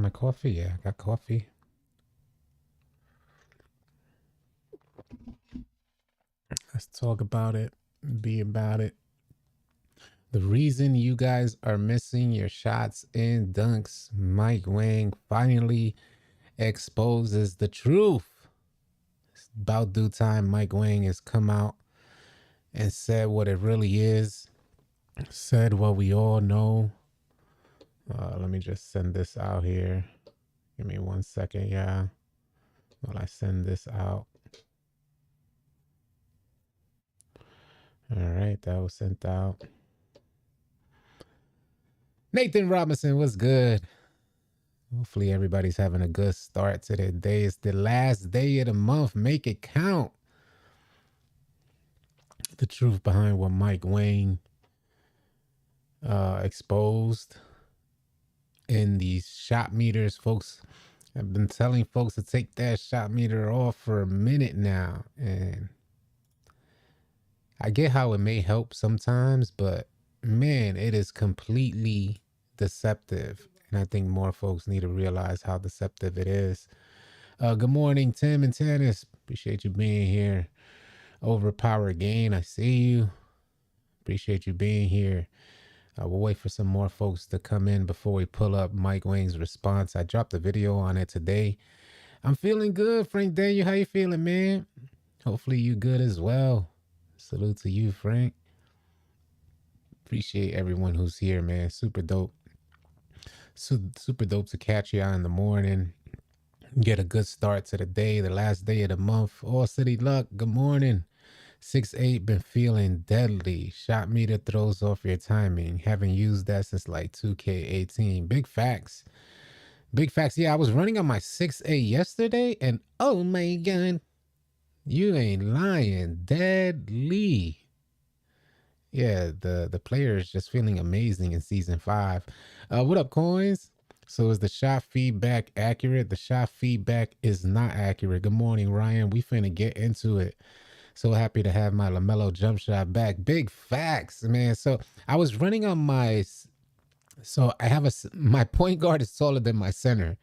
my coffee? Yeah, I got coffee. Let's talk about it. Be about it. The reason you guys are missing your shots and dunks, Mike Wang finally exposes the truth. It's about due time Mike Wang has come out and said what it really is, said what we all know. Let me just send this out here. Give me 1 second, yeah. While I send this out. All right, that was sent out. Nathan Robinson, what's good? Hopefully everybody's having a good start to their day. It's the last day of the month. Make it count. The truth behind what Mike Wang exposed in these shot meters. Folks, I've been telling folks to take that shot meter off for a minute now. And I get how it may help sometimes, but man, it is completely deceptive. And I think more folks need to realize how deceptive it is. Good morning, Tim and Tennis. Appreciate you being here. Overpower Gain, I see you. Appreciate you being here. We'll wait for some more folks to come in before we pull up Mike Wang's response. I dropped a video on it today. I'm feeling good, Frank Daniel. How you feeling, man? Hopefully you good as well. Salute to you, Frank. Appreciate everyone who's here, man. Super dope. Super dope to catch y'all in the morning. Get a good start to the day, the last day of the month. All City Luck, good morning. 6'8", been feeling deadly. Shot meter throws off your timing. Haven't used that since like 2K18. Big facts. Big facts. Yeah, I was running on my 6'8" yesterday, and oh my God, you ain't lying. Deadly. Yeah, the player is just feeling amazing in Season 5. What up, Coins? So is the shot feedback accurate? The shot feedback is not accurate. Good morning, Ryan. We finna get into it. So happy to have my LaMelo jump shot back. Big facts, man. So I was running on my... So I have my point guard is taller than my center.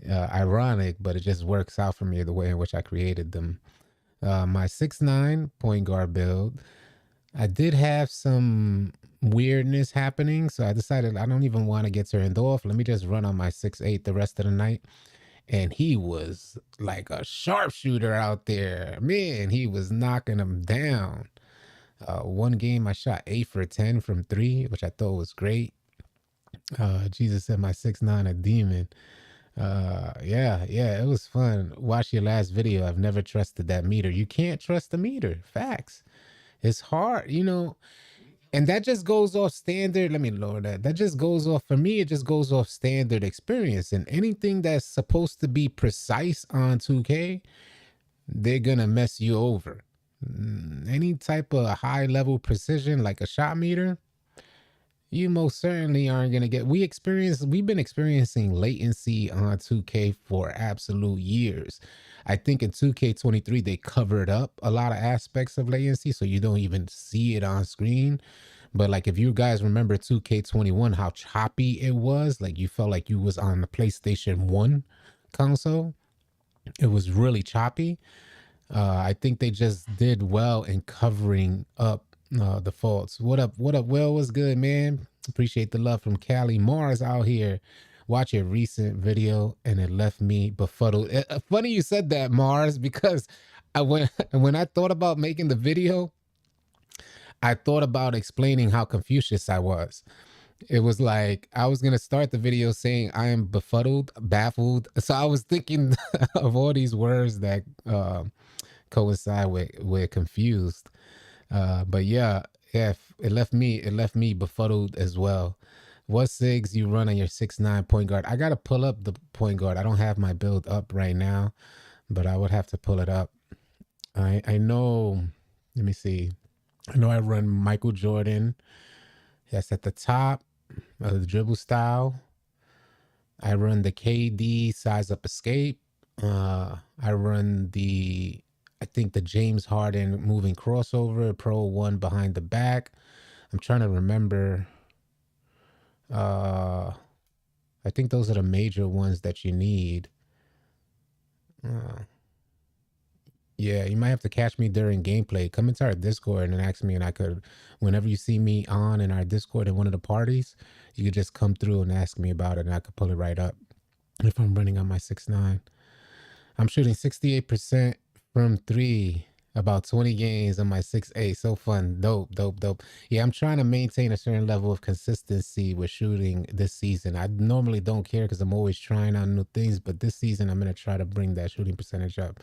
Ironic, but it just works out for me the way in which I created them. My 6'9" point guard build. I did have some weirdness happening, so I decided I don't even want to get turned off. Let me just run on my 6'8" the rest of the night. And he was like a sharpshooter out there. Man, he was knocking them down. One game I shot 8 for 10 from 3, which I thought was great. Jesus said my 6'9" a demon. Yeah, it was fun. Watch your last video. I've never trusted that meter. You can't trust the meter. Facts. It's hard, you know, and that just goes off standard. Let me lower that. That just goes off, for me, it just goes off standard experience. And anything that's supposed to be precise on 2K, they're going to mess you over. Any type of high level precision, like a shot meter, you most certainly aren't going to get. We've been experiencing latency on 2K for absolute years. I think in 2K23, they covered up a lot of aspects of latency, so you don't even see it on screen. But like, if you guys remember 2K21, how choppy it was, like you felt like you was on the PlayStation 1 console. It was really choppy. I think they just did well in covering up the faults. What up, Will? What's good, man? Appreciate the love from Cali. Mars out here. Watch your recent video and it left me befuddled. Funny you said that, Mars, because when I thought about making the video, I thought about explaining how Confucius I was. It was like, I was going to start the video saying I am befuddled, baffled. So I was thinking of all these words that coincide with confused. But yeah, it left me befuddled as well. What SIGs you run on your 6'9" point guard? I gotta pull up the point guard. I don't have my build up right now, but I would have to pull it up. I know. Let me see. I know I run Michael Jordan. That's at the top of the dribble style. I run the KD size up escape. I run I think the James Harden moving crossover, Pro 1 behind the back. I'm trying to remember. I I think those are the major ones that you need. Uh, yeah, you might have to catch me during gameplay. Come into our Discord and ask me, and I could, whenever you see me on in our Discord in one of the parties, you could just come through and ask me about it, and I could pull it right up if I'm running on my 6.9. I'm shooting 68% from three, about 20 games on my 6.8. So fun. Dope, dope, dope. Yeah, I'm trying to maintain a certain level of consistency with shooting this season. I normally don't care because I'm always trying out new things, but this season I'm going to try to bring that shooting percentage up.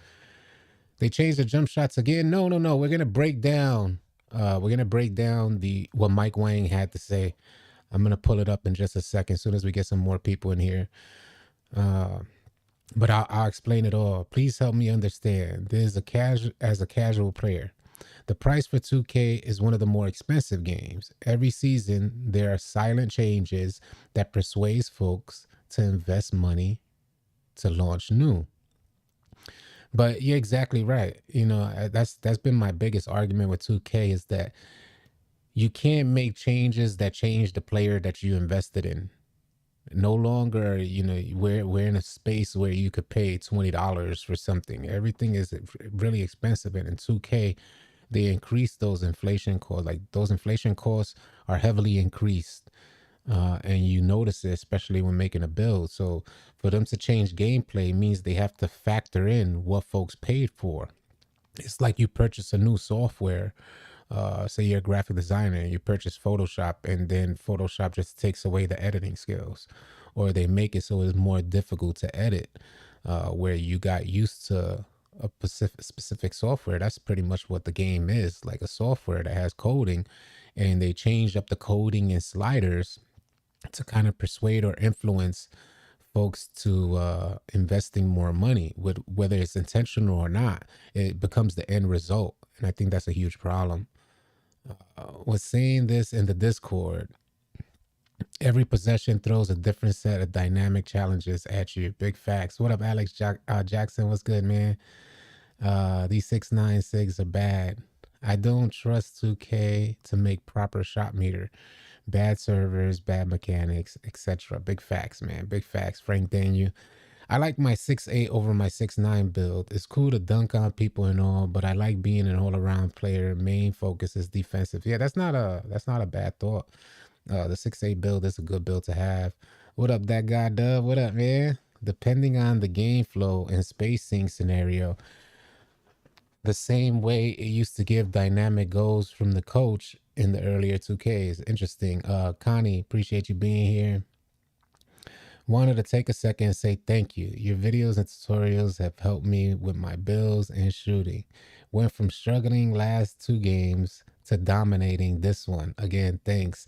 They changed the jump shots again. No. We're going to break down. What Mike Wang had to say. I'm going to pull it up in just a second as soon as we get some more people in here. But I'll explain it all. Please help me understand. As a casual player, the price for 2K is one of the more expensive games. Every season, there are silent changes that persuades folks to invest money to launch new. But you're exactly right. That's been my biggest argument with 2K is that you can't make changes that change the player that you invested in. No longer, we're in a space where you could pay $20 for something. Everything is really expensive. And in 2K, they increased those inflation costs. Like those inflation costs are heavily increased. And you notice it, especially when making a build. So for them to change gameplay means they have to factor in what folks paid for. It's like you purchase a new software. Say you're a graphic designer and you purchase Photoshop, and then Photoshop just takes away the editing skills, or they make it so it's more difficult to edit, where you got used to a specific software. That's pretty much what the game is, like a software that has coding, and they changed up the coding and sliders to kind of persuade or influence folks to investing more money. Whether it's intentional or not, it becomes the end result, and I think that's a huge problem. Was saying this in the Discord. Every possession throws a different set of dynamic challenges at you. Big facts. What up, Alex Jackson? What's good, man? These 696 are bad. I don't trust 2K to make proper shot meter. Bad servers, bad mechanics, etc. Big facts, man. Big facts. Frank Daniel. I like my 6.8 over my 6.9 build. It's cool to dunk on people and all, but I like being an all-around player. Main focus is defensive. Yeah, that's not a bad thought. The 6.8 build is a good build to have. What up, that guy Dub? What up, man? Depending on the game flow and spacing scenario, the same way it used to give dynamic goals from the coach in the earlier 2Ks. Interesting. Connie, appreciate you being here. Wanted to take a second and say thank you. Your videos and tutorials have helped me with my builds and shooting. Went from struggling last 2 games to dominating this one. Again, thanks.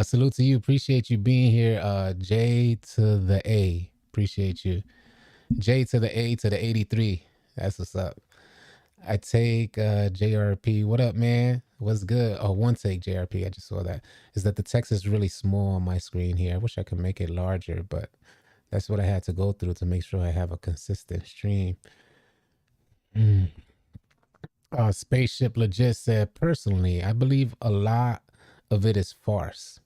Salute to you. Appreciate you being here. J to the A. Appreciate you. J to the A to the 83. That's what's up. I take JRP. What up, man? What's good? Oh, one take JRP. I just saw that. Is that the text is really small on my screen here. I wish I could make it larger, but that's what I had to go through to make sure I have a consistent stream. Spaceship Legit said, personally, I believe a lot of it is farce.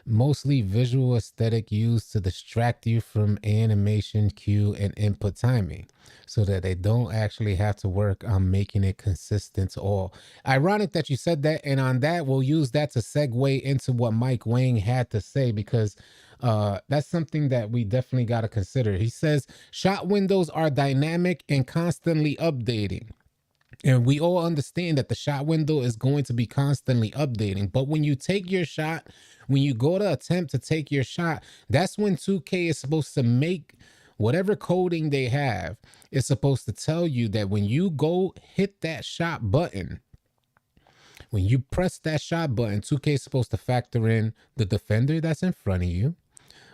Mostly visual aesthetic used to distract you from animation, cue, and input timing so that they don't actually have to work on making it consistent to all. Ironic that you said that, and on that, we'll use that to segue into what Mike Wang had to say, because that's something that we definitely got to consider. He says, shot windows are dynamic and constantly updating. And we all understand that the shot window is going to be constantly updating. But when you take your shot, when you go to attempt to take your shot, that's when 2K is supposed to make whatever coding they have is supposed to tell you that when you go hit that shot button, when you press that shot button, 2K is supposed to factor in the defender that's in front of you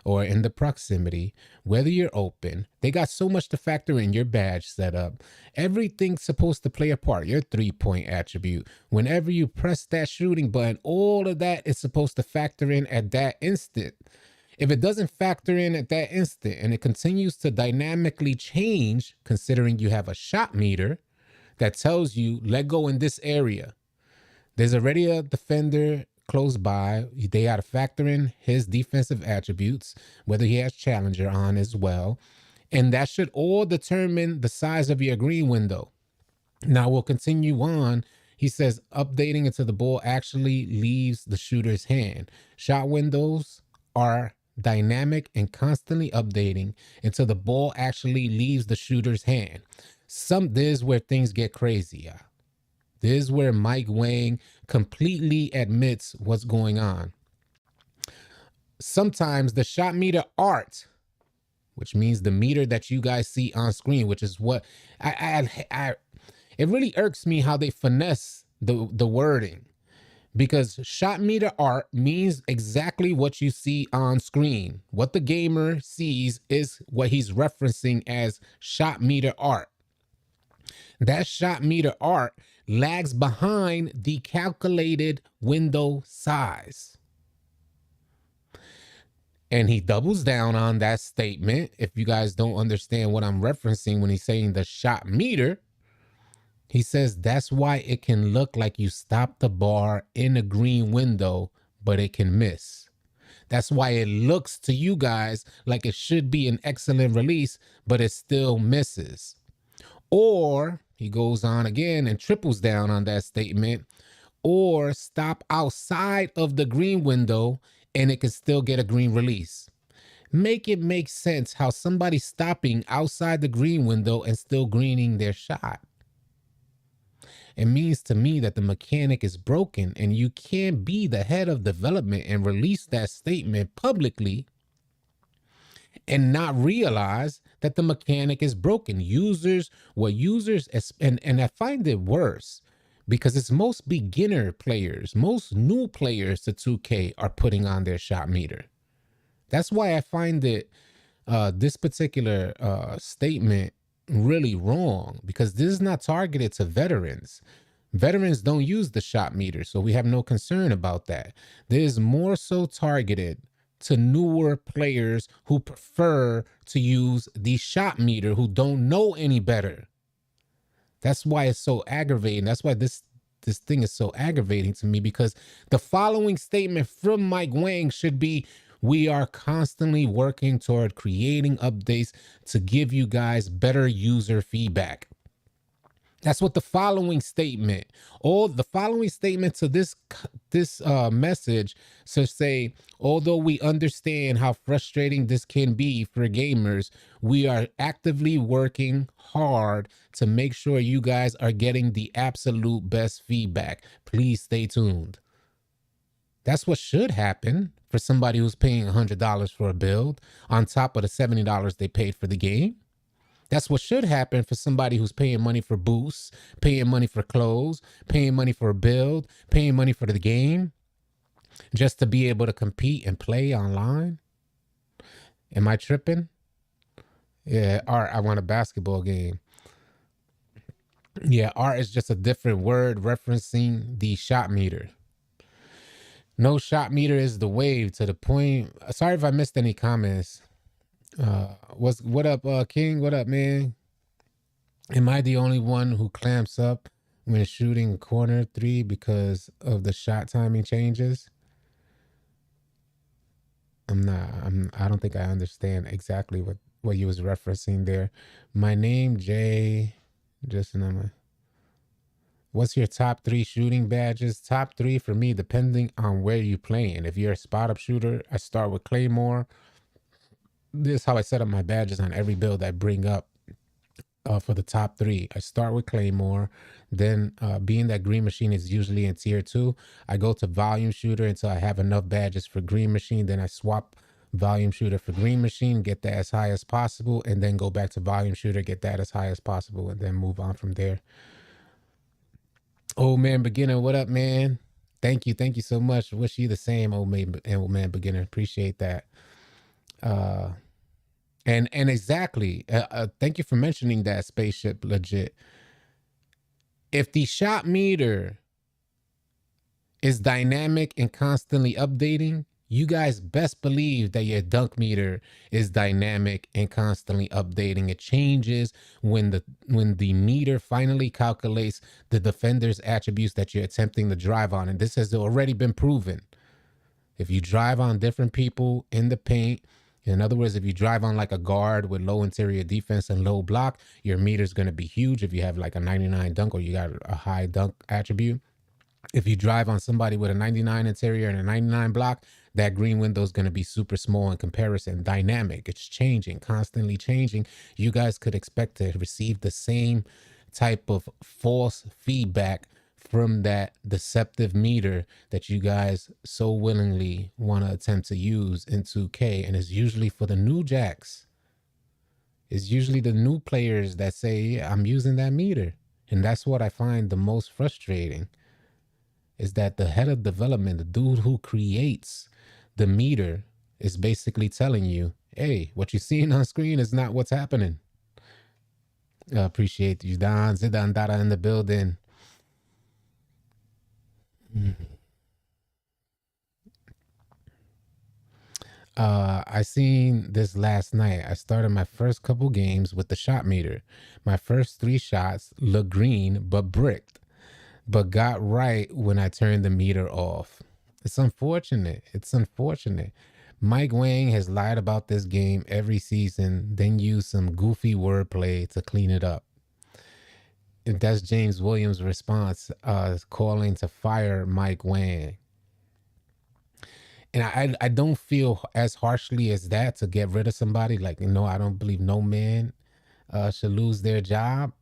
or in the proximity, whether you're open. They got so much to factor in. Your badge setup, everything's supposed to play a part. Your 3-point attribute, whenever you press that shooting button, all of that is supposed to factor in at that instant. If it doesn't factor in at that instant and it continues to dynamically change, considering you have a shot meter that tells you let go in this area, there's already a defender close by. They got to factor in his defensive attributes, whether he has challenger on as well. And that should all determine the size of your green window. Now we'll continue on. He says updating until the ball actually leaves the shooter's hand. Shot windows are dynamic and constantly updating until the ball actually leaves the shooter's hand. This is where things get crazy. This is where Mike Wang completely admits what's going on. Sometimes the shot meter art, which means the meter that you guys see on screen, which is what it really irks me how they finesse the wording, because shot meter art means exactly what you see on screen. What the gamer sees is what he's referencing as shot meter art. That shot meter art lags behind the calculated window size. And he doubles down on that statement. If you guys don't understand what I'm referencing when he's saying the shot meter, he says that's why it can look like you stopped the bar in a green window, but it can miss. That's why it looks to you guys like it should be an excellent release, but it still misses. Or he goes on again and triples down on that statement, or stop outside of the green window and it can still get a green release. Make it make sense how somebody's stopping outside the green window and still greening their shot. It means to me that the mechanic is broken, and you can't be the head of development and release that statement publicly and not realize that the mechanic is broken. And I find it worse because it's most beginner players, most new players to 2K are putting on their shot meter. That's why I find it, this particular statement really wrong, because this is not targeted to veterans. Veterans don't use the shot meter, so we have no concern about that. This is more so targeted to newer players who prefer to use the shot meter, who don't know any better. That's why it's so aggravating. That's why this thing is so aggravating to me, because the following statement from Mike Wang should be, we are constantly working toward creating updates to give you guys better user feedback. That's what the following statement, the following statement to this message should say, although we understand how frustrating this can be for gamers, we are actively working hard to make sure you guys are getting the absolute best feedback. Please stay tuned. That's what should happen for somebody who's paying $100 for a build on top of the $70 they paid for the game. That's what should happen for somebody who's paying money for boosts, paying money for clothes, paying money for a build, paying money for the game, just to be able to compete and play online. Am I tripping? Yeah, Art, I want a basketball game. Yeah, Art is just a different word referencing the shot meter. No shot meter is the wave to the point. Sorry if I missed any comments. What up, King? What up, man? Am I the only one who clamps up when shooting corner three because of the shot timing changes? I don't think I understand exactly what you was referencing there. My name, Jay, just a number. What's your top 3 shooting badges? Top 3 for me, depending on where you're playing. If you're a spot up shooter, I start with Claymore. This is how I set up my badges on every build I bring up for the top 3. I start with Claymore. Then being that Green Machine is usually in tier 2, I go to Volume Shooter until I have enough badges for Green Machine. Then I swap Volume Shooter for Green Machine, get that as high as possible, and then go back to Volume Shooter, get that as high as possible, and then move on from there. Old Man Beginner, what up, man? Thank you so much. Wish you the same, old man Beginner. Appreciate that. And exactly. Thank you for mentioning that, Spaceship Legit. If the shot meter is dynamic and constantly updating, You guys best believe that your dunk meter is dynamic and constantly updating. It changes when the meter finally calculates the defender's attributes that you're attempting to drive on. And this has already been proven. If you drive on different people in the paint, in other words, if you drive on like a guard with low interior defense and low block, your meter's going to be huge if you have like a 99 dunk or you got a high dunk attribute. If you drive on somebody with a 99 interior and a 99 block, that green window is going to be super small in comparison. Dynamic. It's changing, constantly changing. You guys could expect to receive the same type of false feedback from that deceptive meter that you guys so willingly want to attempt to use in 2K. And it's usually for the new jacks. It's usually the new players that say, yeah, I'm using that meter. And that's what I find the most frustrating, is that the head of development, the dude who creates the meter, is basically telling you, hey, what you're seeing on screen is not what's happening. I appreciate you, Don. Zidan Dada in the building. I seen this last night. I started my first couple games with the shot meter. My first 3 shots looked green but bricked, but got right when I turned the meter off. It's unfortunate. It's unfortunate. Mike Wang has lied about this game every season, then used some goofy wordplay to clean it up. And that's James Williams' response, calling to fire Mike Wang. And I don't feel as harshly as that to get rid of somebody. Like, I don't believe no man should lose their job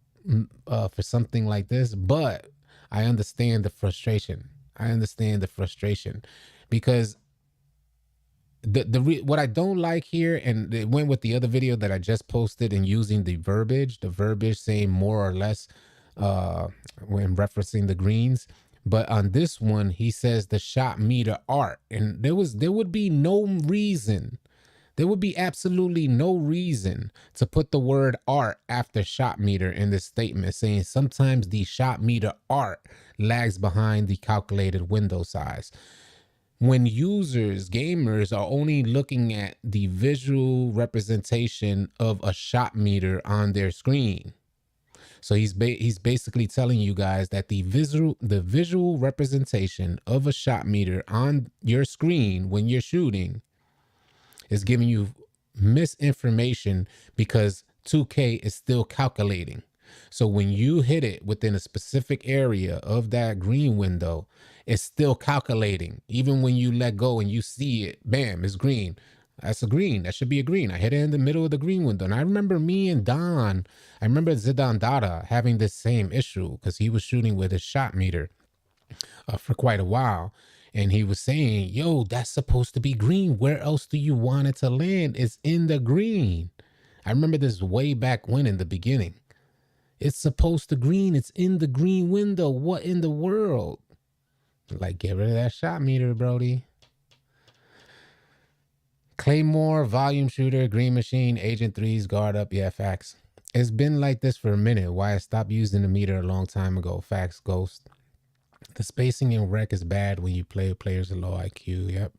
for something like this. But I understand the frustration. I understand the frustration because what I don't like here, and it went with the other video that I just posted, and using the verbiage saying more or less when referencing the greens. But on this one, he says the shot meter art, and there would be no reason. There would be absolutely no reason to put the word art after shot meter in this statement, saying sometimes the shot meter art lags behind the calculated window size. When users, gamers, are only looking at the visual representation of a shot meter on their screen. So he's basically telling you guys that the visual representation of a shot meter on your screen when you're shooting is giving you misinformation because 2K is still calculating. So when you hit it within a specific area of that green window, it's still calculating. Even when you let go and you see it, bam, it's green. That's a green. That should be a green. I hit it in the middle of the green window. And I remember me and Don, I remember Zidan Dada having this same issue because he was shooting with his shot meter for quite a while. And he was saying, yo, that's supposed to be green. Where else do you want it to land? It's in the green. I remember this way back when in the beginning. It's supposed to green. It's in the green window. What in the world? Like, get rid of that shot meter, Brody. Claymore, volume shooter, green machine, agent 3s, guard up. Yeah, facts. It's been like this for a minute. Why I stopped using the meter a long time ago. Facts, Ghost. The spacing in rec is bad when you play players with low IQ. Yep.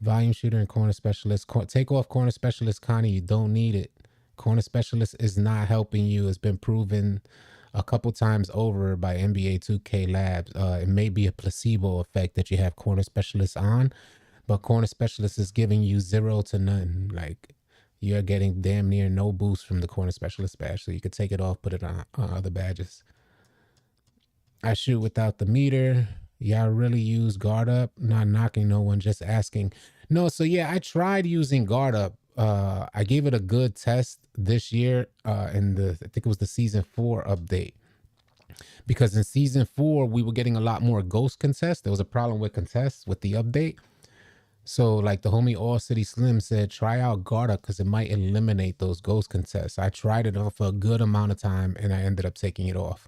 Volume shooter and corner specialist. Take off corner specialist, Connie. You don't need it. Corner specialist is not helping you. It's been proven a couple times over by NBA 2K Labs. It may be a placebo effect that you have corner specialists on, but corner specialist is giving you 0 to none. Like, you're getting damn near no boost from the corner specialist badge. So you could take it off, put it on other badges. I shoot without the meter. Y'all really use guard up? Not knocking no one, just asking. No, so yeah, I tried using guard up. I gave it a good test this year in I think it was the season 4 update. Because in season 4, we were getting a lot more ghost contests. There was a problem with contests with the update. So like the homie All City Slim said, try out guard up because it might eliminate those ghost contests. I tried it off for a good amount of time and I ended up taking it off.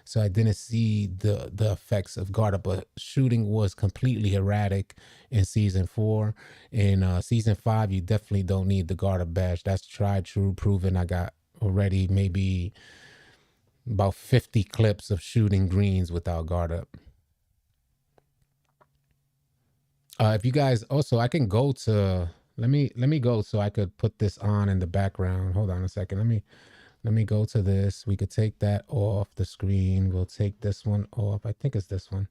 So I didn't see the effects of guard up, but shooting was completely erratic in season 4. In season 5, you definitely don't need the guard up badge. That's tried, true, proven. I got already maybe about 50 clips of shooting greens without guard up. If you guys also, I can go to, let me go so I could put this on in the background. Hold on a second. Let me go to this. We could take that off the screen. We'll take this one off. I think it's this one.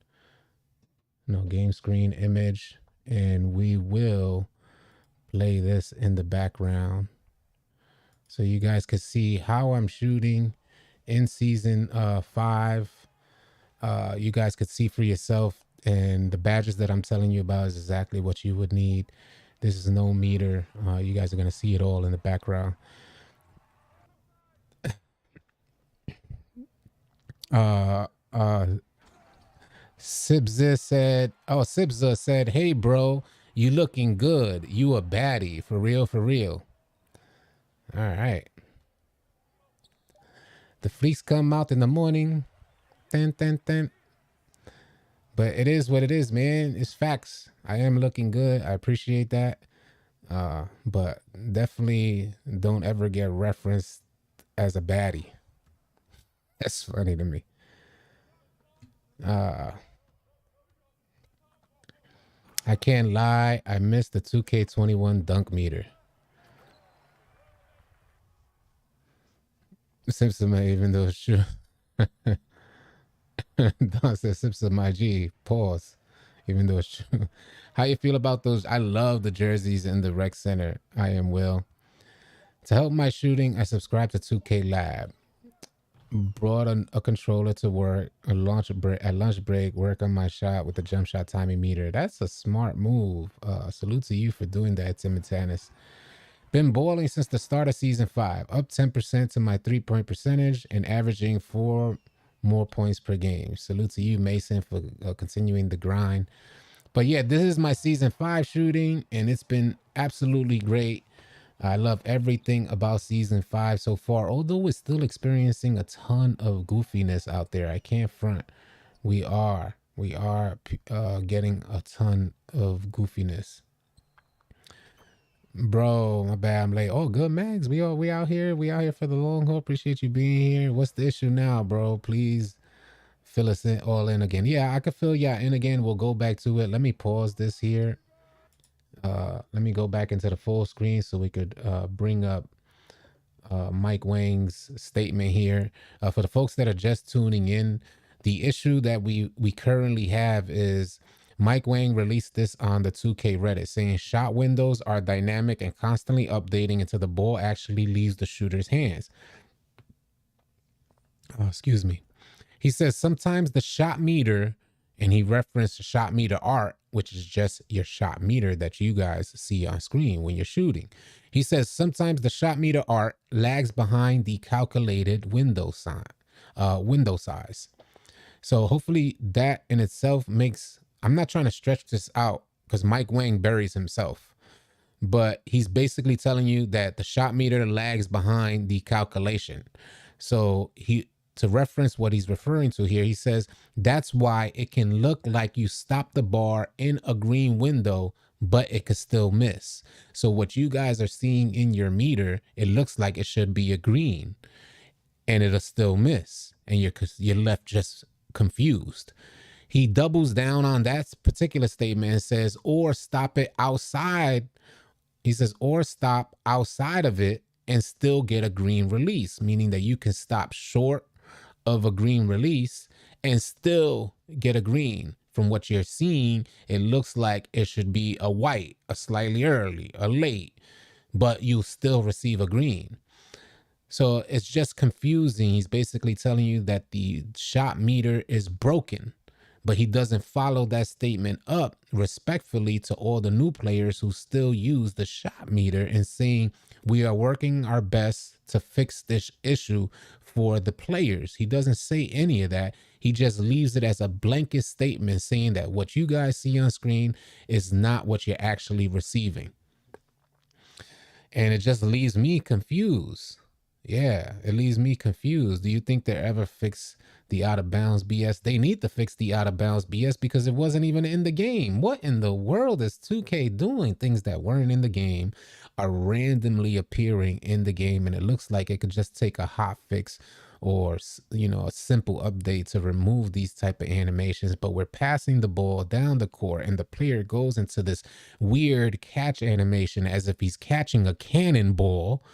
No, game screen image. And we will play this in the background so you guys can see how I'm shooting in season 5. You guys could see for yourself, and the badges that I'm telling you about is exactly what you would need. This is no meter. You guys are going to see it all in the background. Sibza said, hey, bro, you looking good. You a baddie. For real, for real. All right. The fleece come out in the morning. Dun, dun, dun. But it is what it is, man. It's facts. I am looking good. I appreciate that. But definitely don't ever get referenced as a baddie. That's funny to me. I can't lie. I missed the 2K21 dunk meter. Simpson, even though it's true. Don says Simpson, my G. Pause. Even though it's true. How you feel about those? I love the jerseys in the rec center. I am Will. To help my shooting, I subscribed to 2K Lab. Brought a controller to work. At lunch break, work on my shot with the jump shot timing meter. That's a smart move. Salute to you for doing that, Tim and Tannis. Been bowling since the start of season 5. Up 10% to my 3-point percentage and averaging 4 more points per game. Salute to you, Mason, for continuing the grind. But yeah, this is my season 5 shooting, and it's been absolutely great. I love everything about season 5 so far, although we're still experiencing a ton of goofiness out there. I can't front. We are getting a ton of goofiness. Bro, my bad. I'm late. Oh, good, Mags. We out here. We out here for the long haul. Appreciate you being here. What's the issue now, bro? Please fill us in all in again. Yeah, I could fill y'all in again. We'll go back to it. Let me pause this here. Let me go back into the full screen so we could bring up Mike Wang's statement here. For the folks that are just tuning in, the issue that we currently have is Mike Wang released this on the 2K Reddit saying shot windows are dynamic and constantly updating until the ball actually leaves the shooter's hands. Excuse me. He says sometimes the shot meter, and he referenced shot meter art, which is just your shot meter that you guys see on screen when you're shooting. He says sometimes the shot meter art lags behind the calculated window size. So hopefully that in itself makes, I'm not trying to stretch this out because Mike Wang buries himself, but he's basically telling you that the shot meter lags behind the calculation. So to reference what he's referring to here, he says that's why it can look like you stopped the bar in a green window, but it could still miss. So what you guys are seeing in your meter, it looks like it should be a green and it'll still miss. And you're left just confused. He doubles down on that particular statement and says, or stop it outside. He says, or stop outside of it and still get a green release, meaning that you can stop short of a green release and still get a green. From what you're seeing, it looks like it should be a white, a slightly early, a late, but you'll still receive a green. So it's just confusing. He's basically telling you that the shot meter is broken, but he doesn't follow that statement up respectfully to all the new players who still use the shot meter and saying, we are working our best to fix this issue for the players. He doesn't say any of that. He just leaves it as a blanket statement saying that what you guys see on screen is not what you're actually receiving. And it just leaves me confused. Yeah, it leaves me confused. Do you think they ever fix the out of bounds BS? They need to fix the out of bounds BS because it wasn't even in the game. What in the world is 2K doing? Things that weren't in the game are randomly appearing in the game, and it looks like it could just take a hot fix or a simple update to remove these type of animations. But we're passing the ball down the court, and the player goes into this weird catch animation as if he's catching a cannonball,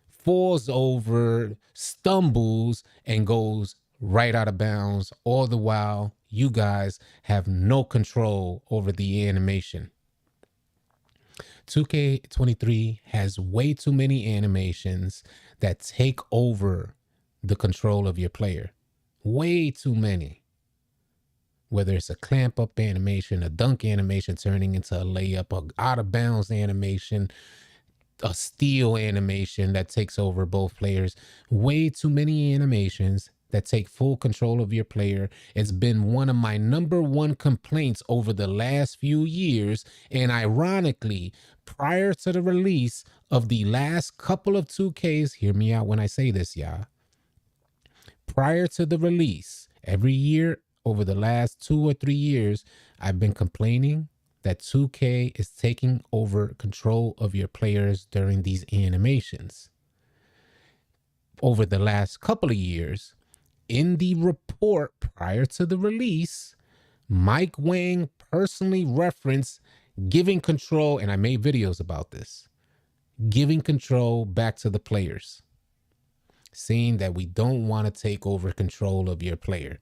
falls over, stumbles, and goes right out of bounds. All the while, you guys have no control over the animation. 2K23 has way too many animations that take over the control of your player. Way too many. Whether it's a clamp up animation, a dunk animation turning into a layup, a out of bounds animation, a steal animation that takes over both players. Way too many animations that take full control of your player. It's been one of my number one complaints over the last few years. And ironically, prior to the release of the last couple of 2Ks, hear me out when I say this, y'all. Prior to the release, every year over the last 2 or 3 years, I've been complaining that 2K is taking over control of your players during these animations. Over the last couple of years, in the report prior to the release, Mike Wang personally referenced giving control, and I made videos about this, giving control back to the players, saying that we don't want to take over control of your player.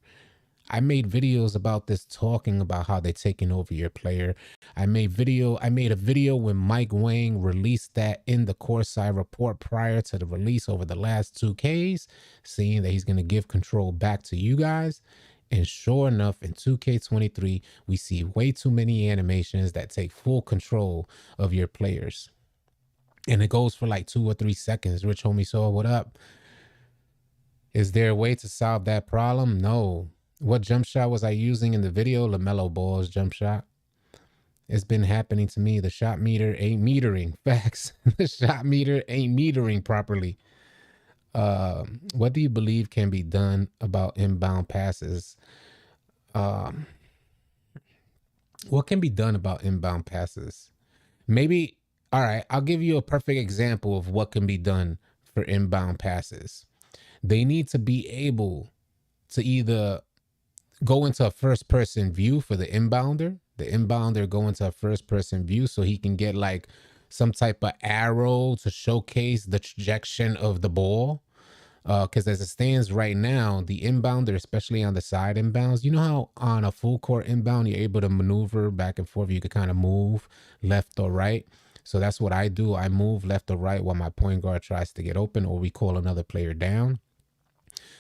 I made videos about this, talking about how they're taking over your player. I made a video when Mike Wang released that in the courtside report prior to the release over the last 2Ks, saying that he's going to give control back to you guys. And sure enough, in 2K23, we see way too many animations that take full control of your players. And it goes for like 2 or 3 seconds. Rich Homie Soul, what up? Is there a way to solve that problem? No. What jump shot was I using in the video? LaMelo Ball's jump shot. It's been happening to me. The shot meter ain't metering. Facts. The shot meter ain't metering properly. What do you believe can be done about inbound passes? What can be done about inbound passes? Maybe, all right, I'll give you a perfect example of what can be done for inbound passes. They need to be able to either go into a first person view for the inbounder go into a first person view so he can get like some type of arrow to showcase the trajectory of the ball. Because as it stands right now, the inbounder, especially on the side inbounds, you know how on a full court inbound, you're able to maneuver back and forth. You can kind of move left or right. So that's what I do. I move left or right while my point guard tries to get open, or we call another player down.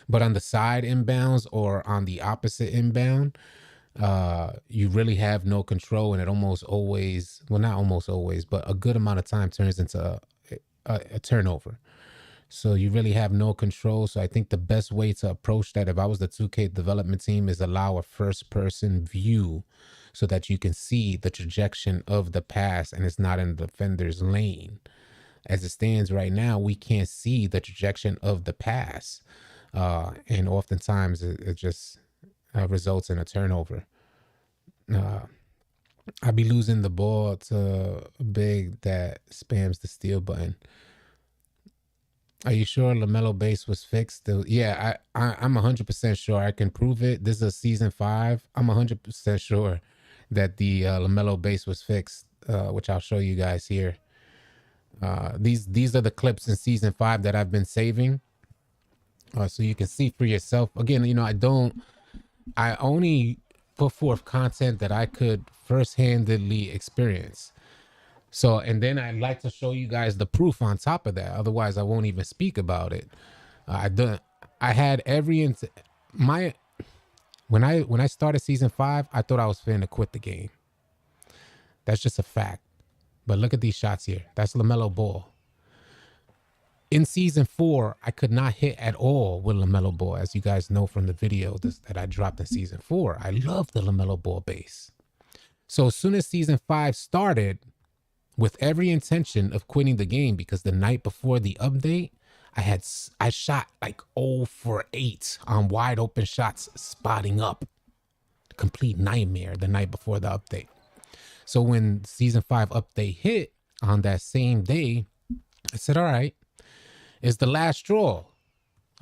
But on the side inbounds or on the opposite inbound, you really have no control, and it almost always, well, not almost always, but a good amount of time turns into a turnover. So you really have no control. So I think the best way to approach that, if I was the 2K development team, is allow a first person view so that you can see the trajectory of the pass and it's not in the defender's lane. As it stands right now, we can't see the trajectory of the pass. And oftentimes it just results in a turnover. I be losing the ball to a big that spams the steal button. Are you sure LaMelo base was fixed? Yeah, I'm 100% sure. I can prove it. This is a season 5. I'm 100% sure that the LaMelo base was fixed, which I'll show you guys here. These are the clips in season 5 that I've been saving. So you can see for yourself. Again, I only put forth content that I could first-handedly experience. So, and then I'd like to show you guys the proof on top of that. Otherwise, I won't even speak about it. I had when I started season 5, I thought I was finna quit the game. That's just a fact. But look at these shots here. That's LaMelo Ball. In season 4, I could not hit at all with LaMelo Ball, as you guys know from the video that I dropped in season 4. I love the LaMelo Ball base. So as soon as season 5 started, with every intention of quitting the game, because the night before the update, I shot like 0 for 8 on wide open shots, spotting up. Complete nightmare the night before the update. So when season 5 update hit on that same day, I said, all right, it's the last straw.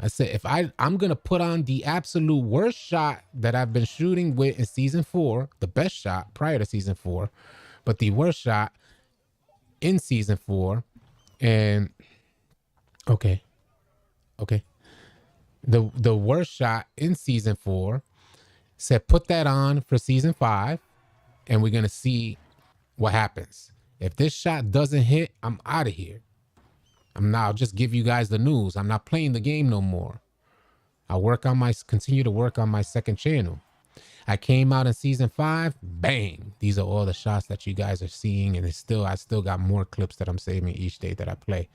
I said, if I'm going to put on the absolute worst shot that I've been shooting with in season 4, the best shot prior to season 4, but the worst shot in season 4. And okay. The worst shot in season 4, said put that on for season 5, and we're going to see what happens. If this shot doesn't hit, I'm out of here. I'll just give you guys the news. I'm not playing the game no more. I'll continue to work on my second channel. I came out in season 5, bang. These are all the shots that you guys are seeing, and I still got more clips that I'm saving each day that I play.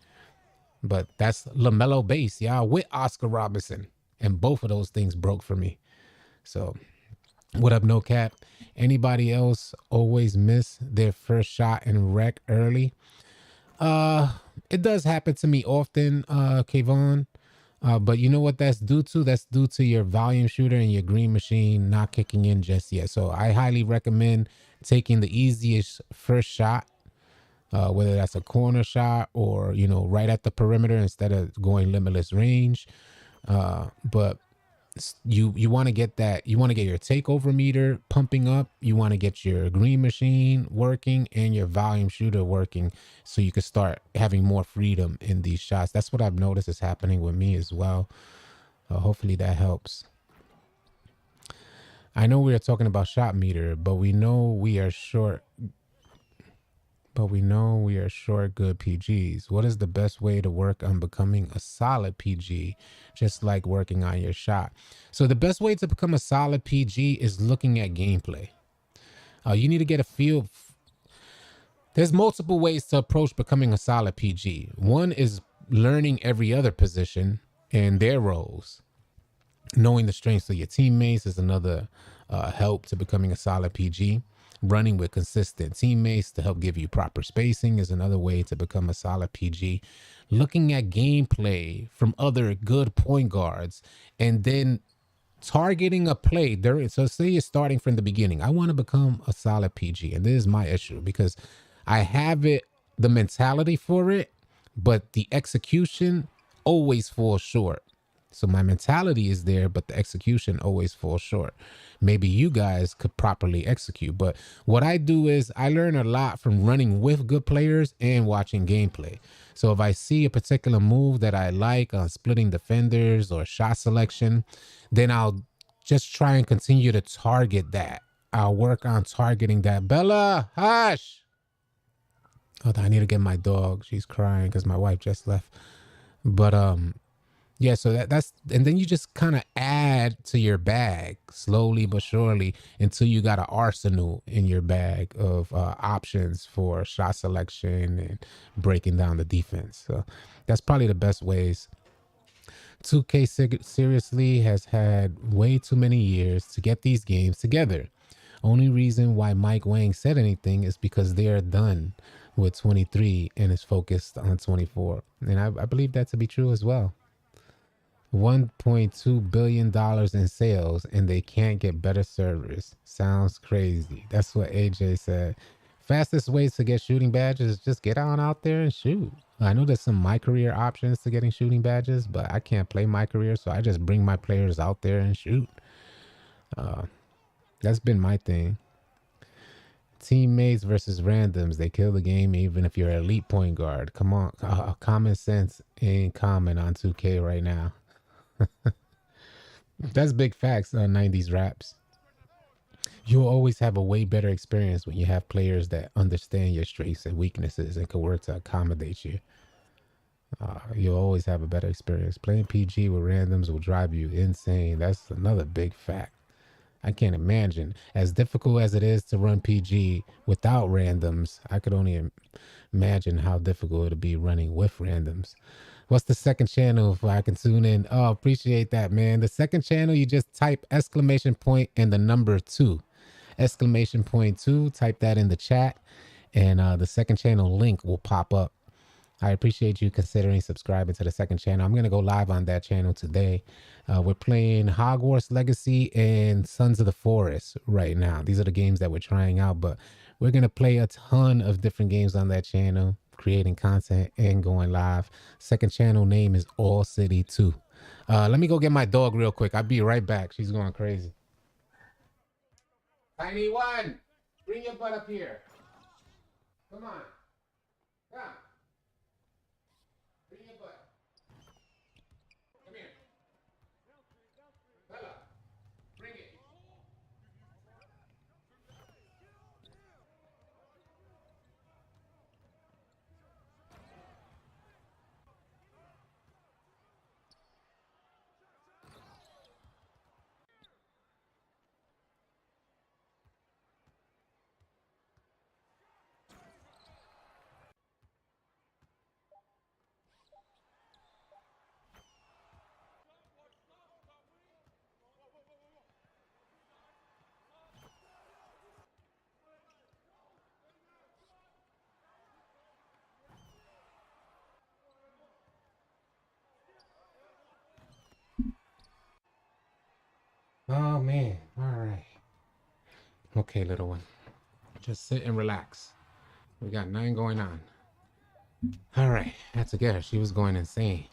But that's LaMelo Base, y'all, with Oscar Robertson. And both of those things broke for me. So, what up, No Cap? Anybody else always miss their first shot and wreck early? It does happen to me often, Kayvon. But you know what that's due to? That's due to your volume shooter and your green machine not kicking in just yet. So I highly recommend taking the easiest first shot, whether that's a corner shot or, right at the perimeter instead of going limitless range. But you want to get that. You want to get your takeover meter pumping up. You want to get your green machine working and your volume shooter working so you can start having more freedom in these shots. That's what I've noticed is happening with me as well. Hopefully that helps. I know we are talking about shot meter, but we know we are short good PGs. What is the best way to work on becoming a solid PG, just like working on your shot? So the best way to become a solid PG is looking at gameplay. You need to get a feel. There's multiple ways to approach becoming a solid PG. One is learning every other position and their roles. Knowing the strengths of your teammates is another help to becoming a solid PG. Running with consistent teammates to help give you proper spacing is another way to become a solid PG. Looking at gameplay from other good point guards and then targeting a play. So say you're starting from the beginning. I want to become a solid PG. And this is my issue because I have the mentality for it, but the execution always falls short. So my mentality is there, but the execution always falls short. Maybe you guys could properly execute. But what I do is I learn a lot from running with good players and watching gameplay. So if I see a particular move that I like on splitting defenders or shot selection, then I'll just try and continue to target that. I'll work on targeting that. Bella, hush. Oh, I need to get my dog. She's crying because my wife just left. But yeah, so that's, and then you just kind of add to your bag slowly but surely until you got an arsenal in your bag of options for shot selection and breaking down the defense. So that's probably the best ways. 2K seriously has had way too many years to get these games together. Only reason why Mike Wang said anything is because they're done with 23 and is focused on 24. And I believe that to be true as well. $1.2 billion in sales and they can't get better servers. Sounds crazy. That's what AJ said. Fastest ways to get shooting badges is just get on out there and shoot. I know there's some my career options to getting shooting badges, but I can't play my career, so I just bring my players out there and shoot. That's been my thing. Teammates versus randoms. They kill the game even if you're an elite point guard. Come on. Common sense ain't common on 2K right now. That's big facts on 90s raps. You'll always have a way better experience when you have players that understand your strengths and weaknesses and can work to accommodate you. You'll always have a better experience. Playing PG with randoms will drive you insane. That's another big fact. I can't imagine. As difficult as it is to run PG without randoms, I could only imagine how difficult it'll be running with randoms. What's the second channel if I can tune in? Oh, appreciate that, man. The second channel, you just type exclamation point and the number 2. Exclamation point 2, type that in the chat, and the second channel link will pop up. I appreciate you considering subscribing to the second channel. I'm going to go live on that channel today. We're playing Hogwarts Legacy and Sons of the Forest right now. These are the games that we're trying out, but we're going to play a ton of different games on that channel, creating content and going live. Second channel name is All City 2. Let me go get my dog real quick. I'll be right back. She's going crazy. Tiny one, bring your butt up here. Come on. Come. Bring your butt. Come here. Bella, bring it. Oh man. All right. Okay, little one. Just sit and relax. We got nothing going on. All right. That's a girl. She was going insane.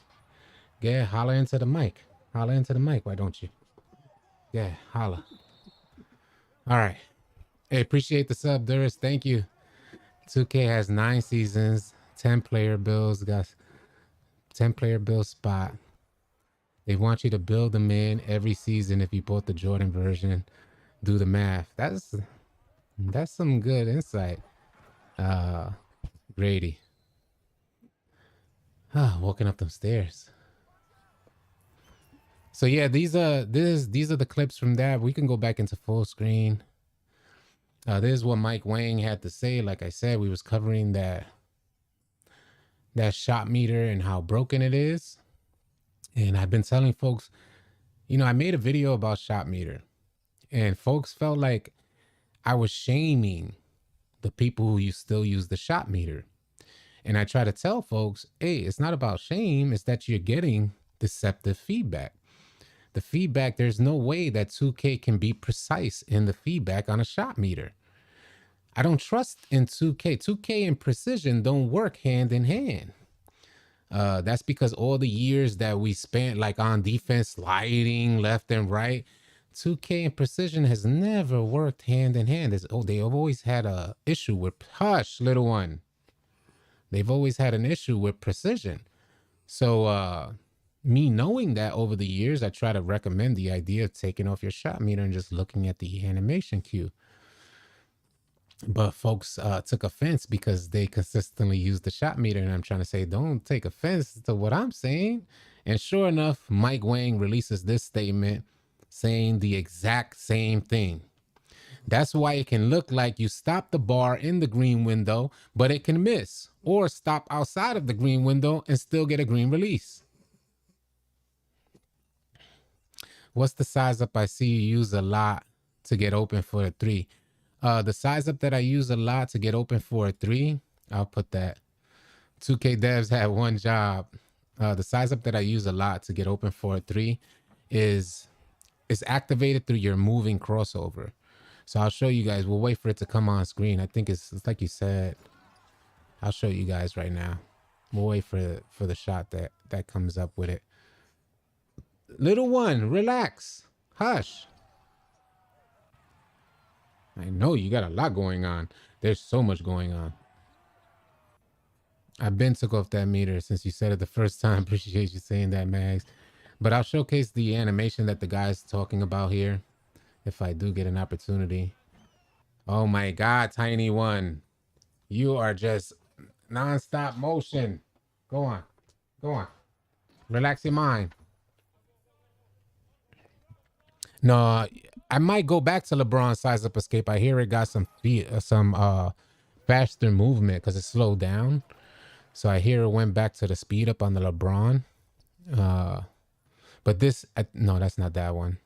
Yeah, holler into the mic. Holler into the mic. Why don't you? Yeah, holler. All right. Hey, appreciate the sub, Duris. Thank you. 2K has 9 seasons, 10 player builds. Got 10 player build spot. They want you to build them in every season if you bought the Jordan version. Do the math. That's some good insight. Grady. Walking up them stairs. So yeah, these are the clips from that. We can go back into full screen. This is what Mike Wang had to say. Like I said, we was covering that shot meter and how broken it is. And I've been telling folks, you know, I made a video about shot meter, and folks felt like I was shaming the people who still use the shot meter. And I try to tell folks, hey, it's not about shame. It's that you're getting deceptive feedback. The feedback, there's no way that 2K can be precise in the feedback on a shot meter. I don't trust in 2K. 2K and precision don't work hand in hand. That's because all the years that we spent like on defense sliding left and right, 2K and precision has never worked hand in hand. They've always had a issue with, hush, little one. They've always had an issue with precision. So me knowing that over the years, I try to recommend the idea of taking off your shot meter and just looking at the animation cue. But folks took offense because they consistently use the shot meter. And I'm trying to say, don't take offense to what I'm saying. And sure enough, Mike Wang releases this statement saying the exact same thing. That's why it can look like you stop the bar in the green window, but it can miss, or stop outside of the green window and still get a green release. What's the size up I see you use a lot to get open for a 3? The size up that I use a lot to get open for a 3, I'll put that. 2K devs had one job. The size up that I use a lot to get open for a 3 is activated through your moving crossover. So I'll show you guys. We'll wait for it to come on screen. I think it's like you said. I'll show you guys right now. We'll wait for the shot that comes up with it. Little one, relax. Hush. I know you got a lot going on. There's so much going on. I've been took off that meter since you said it the first time. Appreciate you saying that, Mags. But I'll showcase the animation that the guy's talking about here if I do get an opportunity. Oh my God, Tiny One. You are just non-stop motion. Go on. Go on. Relax your mind. No, I might go back to LeBron size up escape. I hear it got some faster movement because it slowed down. So I hear it went back to the speed up on the LeBron. But this, no, that's not that one.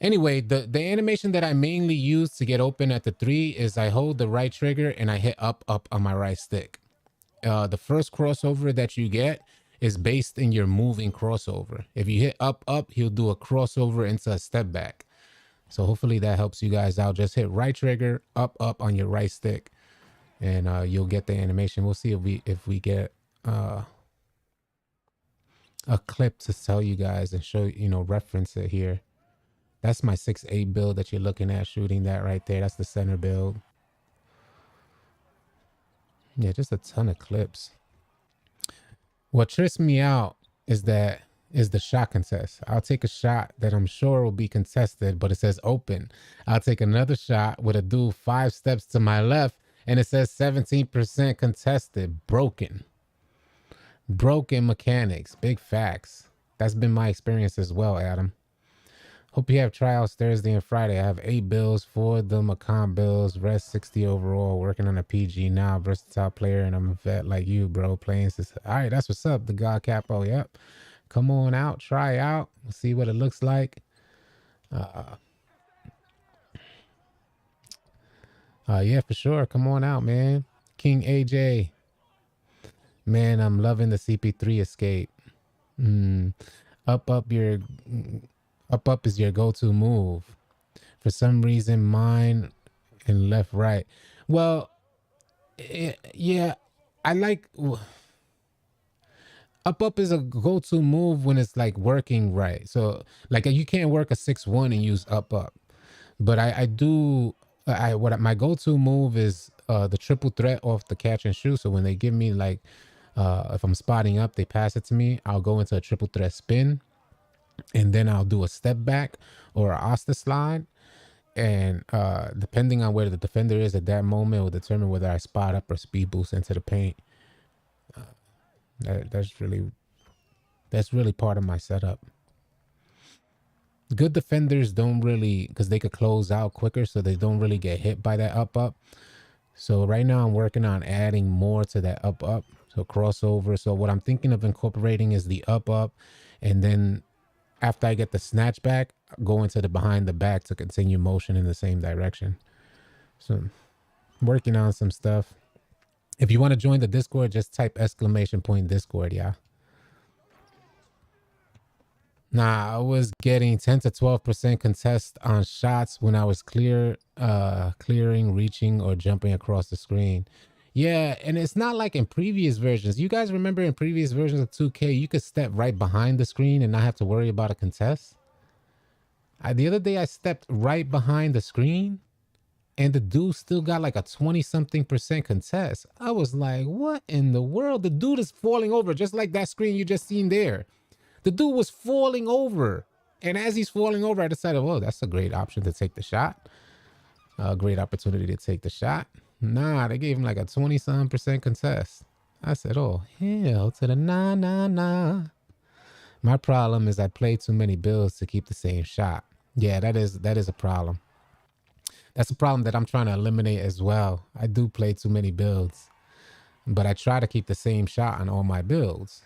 Anyway, the animation that I mainly use to get open at the 3 is I hold the right trigger and I hit up on my right stick. the first crossover that you get is based in your moving crossover. If you hit up, up, he'll do a crossover into a step back. So hopefully that helps you guys out. Just hit right trigger, up, up on your right stick, and you'll get the animation. We'll see if we get a clip to tell you guys and show, reference it here. That's my 6'8" build that you're looking at, shooting that right there. That's the center build. Yeah, just a ton of clips. What trips me out is the shot contest. I'll take a shot that I'm sure will be contested, but it says open. I'll take another shot with a dude 5 steps to my left, and it says 17% contested. Broken mechanics. Big facts. That's been my experience as well, Adam. Hope you have tryouts Thursday and Friday. I have 8 bills, 4 of them are comp bills, rest 60 overall, working on a PG now, versatile player, and I'm a vet like you, bro. Playing since. All right, that's what's up, the God Capo. Yep. Come on out, try out, see what it looks like. Yeah, for sure. Come on out, man. King AJ. Man, I'm loving the CP3 escape. Up is your go-to move. For some reason, mine and left, right. Well, yeah, I like... Up is a go-to move when it's like working right. So like you can't work a 6-1 and use up. But what my go-to move is the triple threat off the catch and shoot. So when they give me like, if I'm spotting up, they pass it to me, I'll go into a triple threat spin. And then I'll do a step back or a Asta slide. And depending on where the defender is at that moment will determine whether I spot up or speed boost into the paint. That's really part of my setup. Good defenders don't really, because they could close out quicker, so they don't really get hit by that up. So right now I'm working on adding more to that up. So crossover. So what I'm thinking of incorporating is the up, and then after I get the snatch back, go into the behind the back to continue motion in the same direction. So I'm working on some stuff. If you want to join the Discord, just type !Discord, yeah. Nah, I was getting 10 to 12% contest on shots when I was clearing, reaching, or jumping across the screen. Yeah, and it's not like in previous versions. You guys remember in previous versions of 2K, you could step right behind the screen and not have to worry about a contest? The other day, I stepped right behind the screen, and the dude still got like a 20-something% contest. I was like, what in the world? The dude is falling over, just like that screen you just seen there. The dude was falling over. And as he's falling over, I decided, well, that's a great option to take the shot. A great opportunity to take the shot. Nah, they gave him like a 20-some% contest. I said, oh, hell to the nah. My problem is I play too many builds to keep the same shot. Yeah, that is a problem. That's a problem that I'm trying to eliminate as well. I do play too many builds, but I try to keep the same shot on all my builds.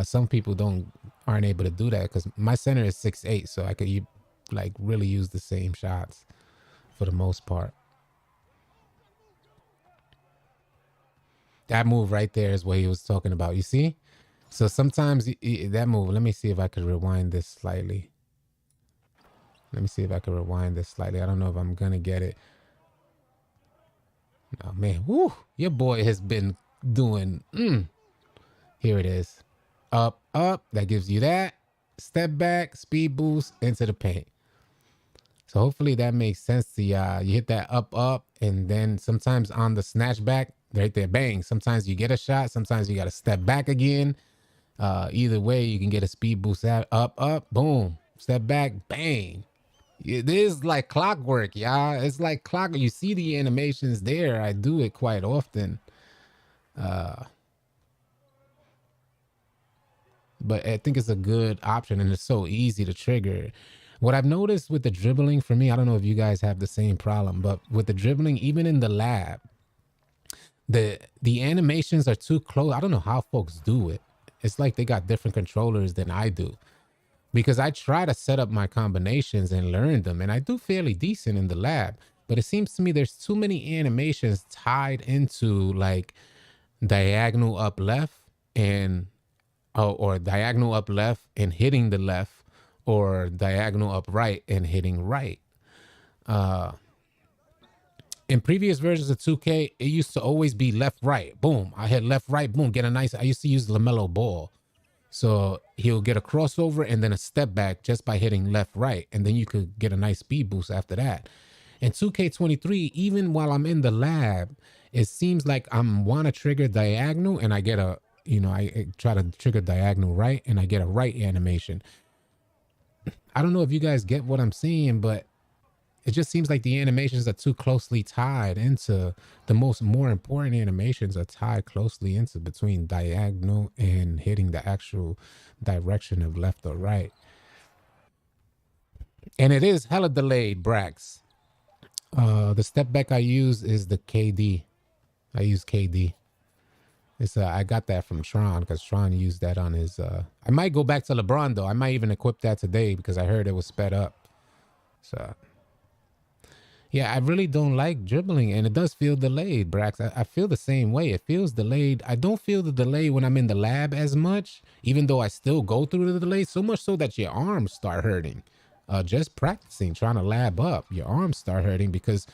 Some people aren't able to do that because my center is 6'8", so I could like really use the same shots for the most part. That move right there is what he was talking about. You see? So sometimes that move, let me see if I could rewind this slightly. I don't know if I'm going to get it. Oh, man. Woo! Your boy has been doing... Here it is. Up. That gives you that. Step back, speed boost, into the paint. So hopefully that makes sense to y'all. You hit that up, and then sometimes on the snatch back, right there, bang. Sometimes you get a shot. Sometimes you got to step back again. Either way, you can get a speed boost out. Up, boom. Step back, bang. It is like clockwork, y'all. It's like clockwork. You see the animations there. I do it quite often. But I think it's a good option, and it's so easy to trigger. What I've noticed with the dribbling for me, I don't know if you guys have the same problem, but with the dribbling, even in the lab, the animations are too close. I don't know how folks do it. It's like they got different controllers than I do. Because I try to set up my combinations and learn them, and I do fairly decent in the lab. But it seems to me there's too many animations tied into like diagonal up left and or diagonal up left and hitting the left, or diagonal up right and hitting right. In previous versions of 2K, it used to always be left right. Boom. I hit left right. Boom. Get a nice. I used to use LaMelo Ball. So he'll get a crossover and then a step back just by hitting left right. And then you could get a nice speed boost after that. In 2K23, even while I'm in the lab, it seems like I'm want to trigger diagonal and I get a, I try to trigger diagonal right and I get a right animation. I don't know if you guys get what I'm saying, but it just seems like the animations are too closely tied into the more important animations are tied closely into between diagonal and hitting the actual direction of left or right. And it is hella delayed, Brax. The step back I use is the KD. I use KD. It's I got that from Tron because Tron used that on his. I might go back to LeBron though. I might even equip that today because I heard it was sped up. So. Yeah, I really don't like dribbling, and it does feel delayed, Brax. I feel the same way. It feels delayed. I don't feel the delay when I'm in the lab as much, even though I still go through the delay, so much so that your arms start hurting. Just practicing, trying to lab up, your arms start hurting because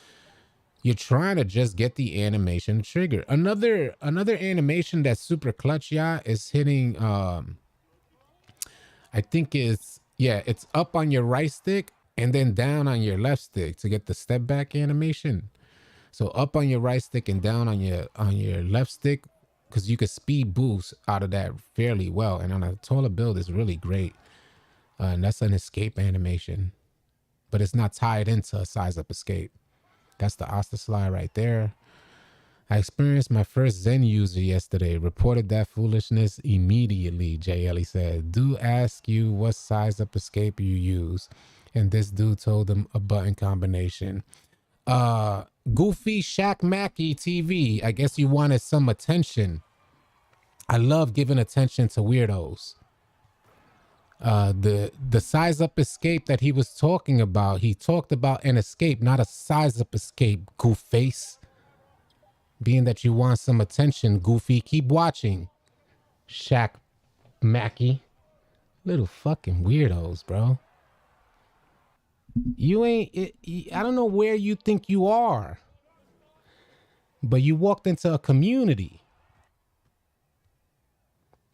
you're trying to just get the animation trigger. Another animation that's super clutch, yeah, is hitting, I think it's up on your right stick and then down on your left stick to get the step back animation. So up on your right stick and down on your left stick, because you can speed boost out of that fairly well. And on a taller build, it's really great. And that's an escape animation, but it's not tied into a size up escape. That's the Asta slide right there. I experienced my first Zen user yesterday. Reported that foolishness immediately, J. Ellie said. Do ask you what size up escape you use. And this dude told him a button combination. Goofy Shaq Mackey TV. I guess you wanted some attention. I love giving attention to weirdos. The size up escape that he was talking about, he talked about an escape, not a size up escape, goof face. Being that you want some attention, Goofy, keep watching. Shaq Mackey. Little fucking weirdos, bro. You ain't, I don't know where you think you are, but you walked into a community.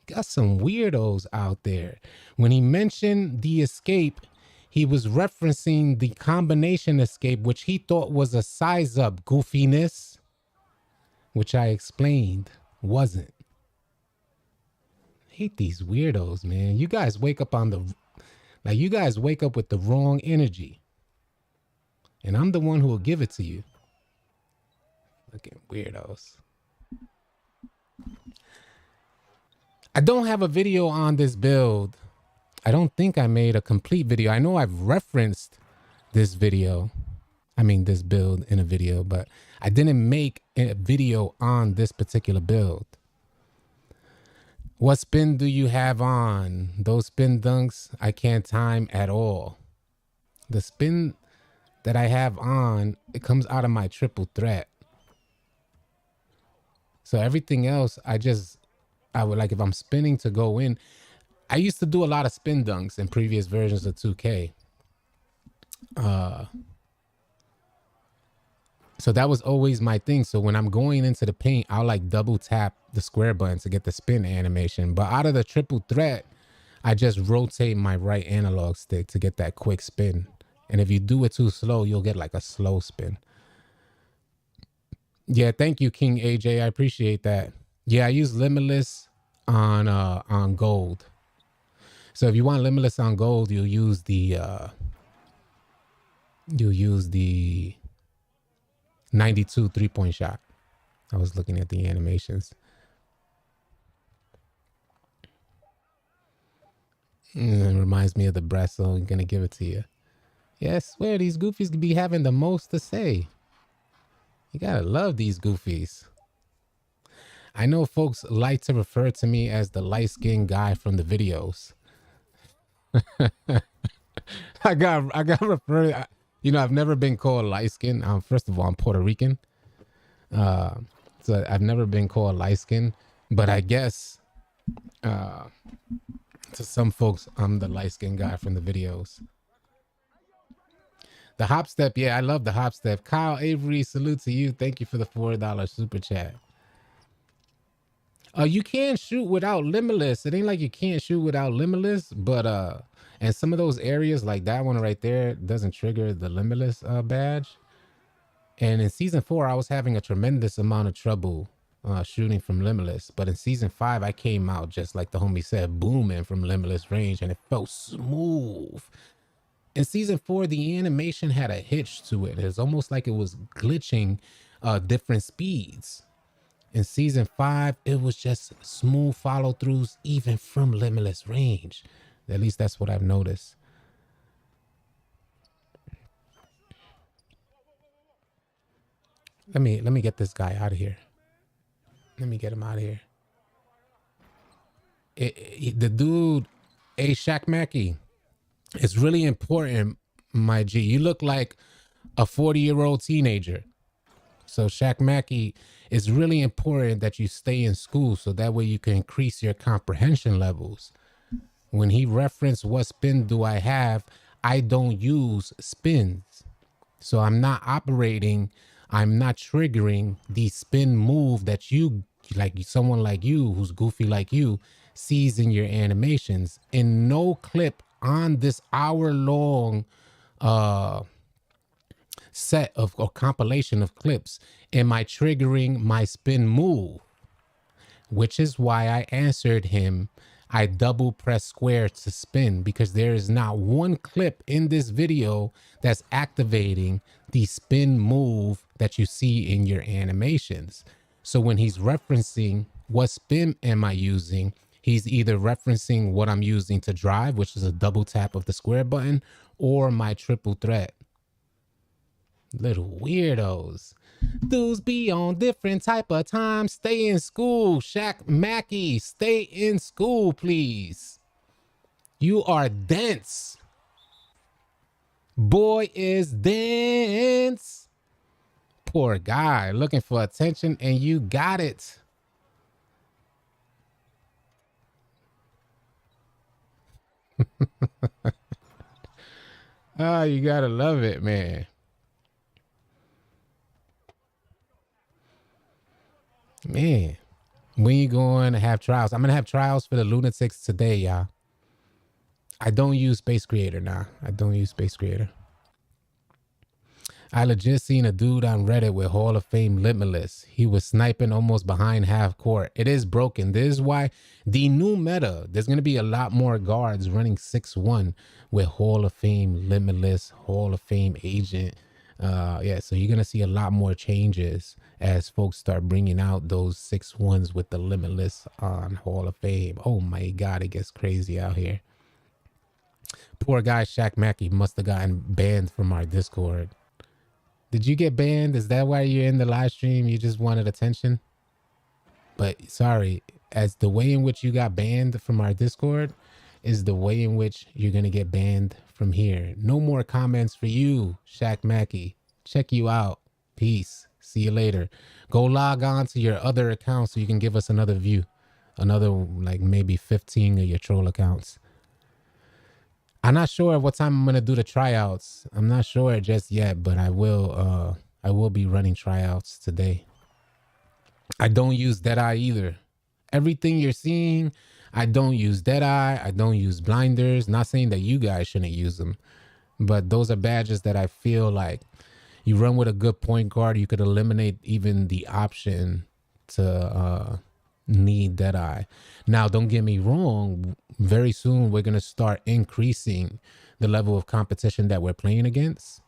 Got some weirdos out there. When he mentioned the escape, he was referencing the combination escape, which he thought was a size up goofiness, which I explained wasn't. I hate these weirdos, man. You guys wake up you guys wake up with the wrong energy. And I'm the one who will give it to you. Fucking weirdos. I don't have a video on this build. I don't think I made a complete video. I know I've referenced this build in a video, but I didn't make a video on this particular build. What spin do you have on? Those spin dunks, I can't time at all. The spin that I have on, it comes out of my triple threat. So everything else, I would like if I'm spinning to go in. I used to do a lot of spin dunks in previous versions of 2K. So that was always my thing. So when I'm going into the paint, I'll like double tap the square button to get the spin animation. But out of the triple threat, I just rotate my right analog stick to get that quick spin. And if you do it too slow, you'll get like a slow spin. Yeah, thank you, King AJ. I appreciate that. Yeah, I use Limitless on gold. So if you want Limitless on gold, you'll use the 92 3-point shot. I was looking at the animations. It reminds me of the breast, so I'm gonna give it to you. Yeah, I swear these goofies could be having the most to say. You gotta love these goofies. I know folks like to refer to me as the light-skinned guy from the videos. I got referred. I've never been called light-skinned. First of all, I'm Puerto Rican. So I've never been called light skin, but I guess to some folks, I'm the light skin guy from the videos. The hop step, yeah, I love the hop step. Kyle Avery, salute to you. Thank you for the $4 super chat. You can shoot without limitless. It ain't like you can't shoot without limitless, but and some of those areas like that one right there doesn't trigger the limitless badge. And in season 4, I was having a tremendous amount of trouble shooting from limitless. But in season 5, I came out just like the homie said, booming from limitless range, and it felt smooth. In season 4, the animation had a hitch to it. It's almost like it was glitching different speeds. In season 5, it was just smooth follow throughs, even from limitless range. At least that's what I've noticed. Let me get this guy out of here. Let me get him out of here. The dude, Shaq Mackey, it's really important, my G. You look like a 40-year-old teenager. So Shaq Mackey, it's really important that you stay in school so that way you can increase your comprehension levels. When he referenced what spin do I have, I don't use spins. So I'm not triggering the spin move that you, like someone like you who's goofy like you, sees in your animations. In no clip on this hour-long set of or compilation of clips am I triggering my spin move, which is why I answered him I double press square to spin, because there is not one clip in this video that's activating the spin move that you see in your animations. So when he's referencing what spin am I using, he's either referencing what I'm using to drive, which is a double tap of the square button, or my triple threat. Little weirdos. Dudes be on different type of time. Stay in school. Shaq Mackey, stay in school, please. You are dense. Boy is dense. Poor guy looking for attention, and you got it. Ah, you gotta love it, man. Man, when you going to have trials? I'm going to have trials for the Lunatics today, y'all. I don't use Space Creator now. I don't use Space Creator. I legit seen a dude on Reddit with Hall of Fame Limitless. He was sniping almost behind half court. It is broken. This is why the new meta, there's going to be a lot more guards running 6-1 with Hall of Fame Limitless, Hall of Fame Agent. Yeah, so you're going to see a lot more changes as folks start bringing out those 6-1s with the Limitless on Hall of Fame. Oh my God, it gets crazy out here. Poor guy Shaq Mackey must have gotten banned from our Discord. Did you get banned? Is that why you're in the live stream? You just wanted attention? But sorry, as the way in which you got banned from our Discord is the way in which you're going to get banned from here. No more comments for you, Shaq Mackey. Check you out. Peace. See you later. Go log on to your other account so you can give us another view. Another, like, maybe 15 of your troll accounts. I'm not sure what time I'm going to do the tryouts. I'm not sure just yet, but I will be running tryouts today. I don't use Deadeye either. Everything you're seeing, I don't use Deadeye. I don't use blinders. Not saying that you guys shouldn't use them, but those are badges that I feel like you run with a good point guard, you could eliminate even the option to need Deadeye. Now, don't get me wrong. Very soon, we're going to start increasing the level of competition that we're playing against.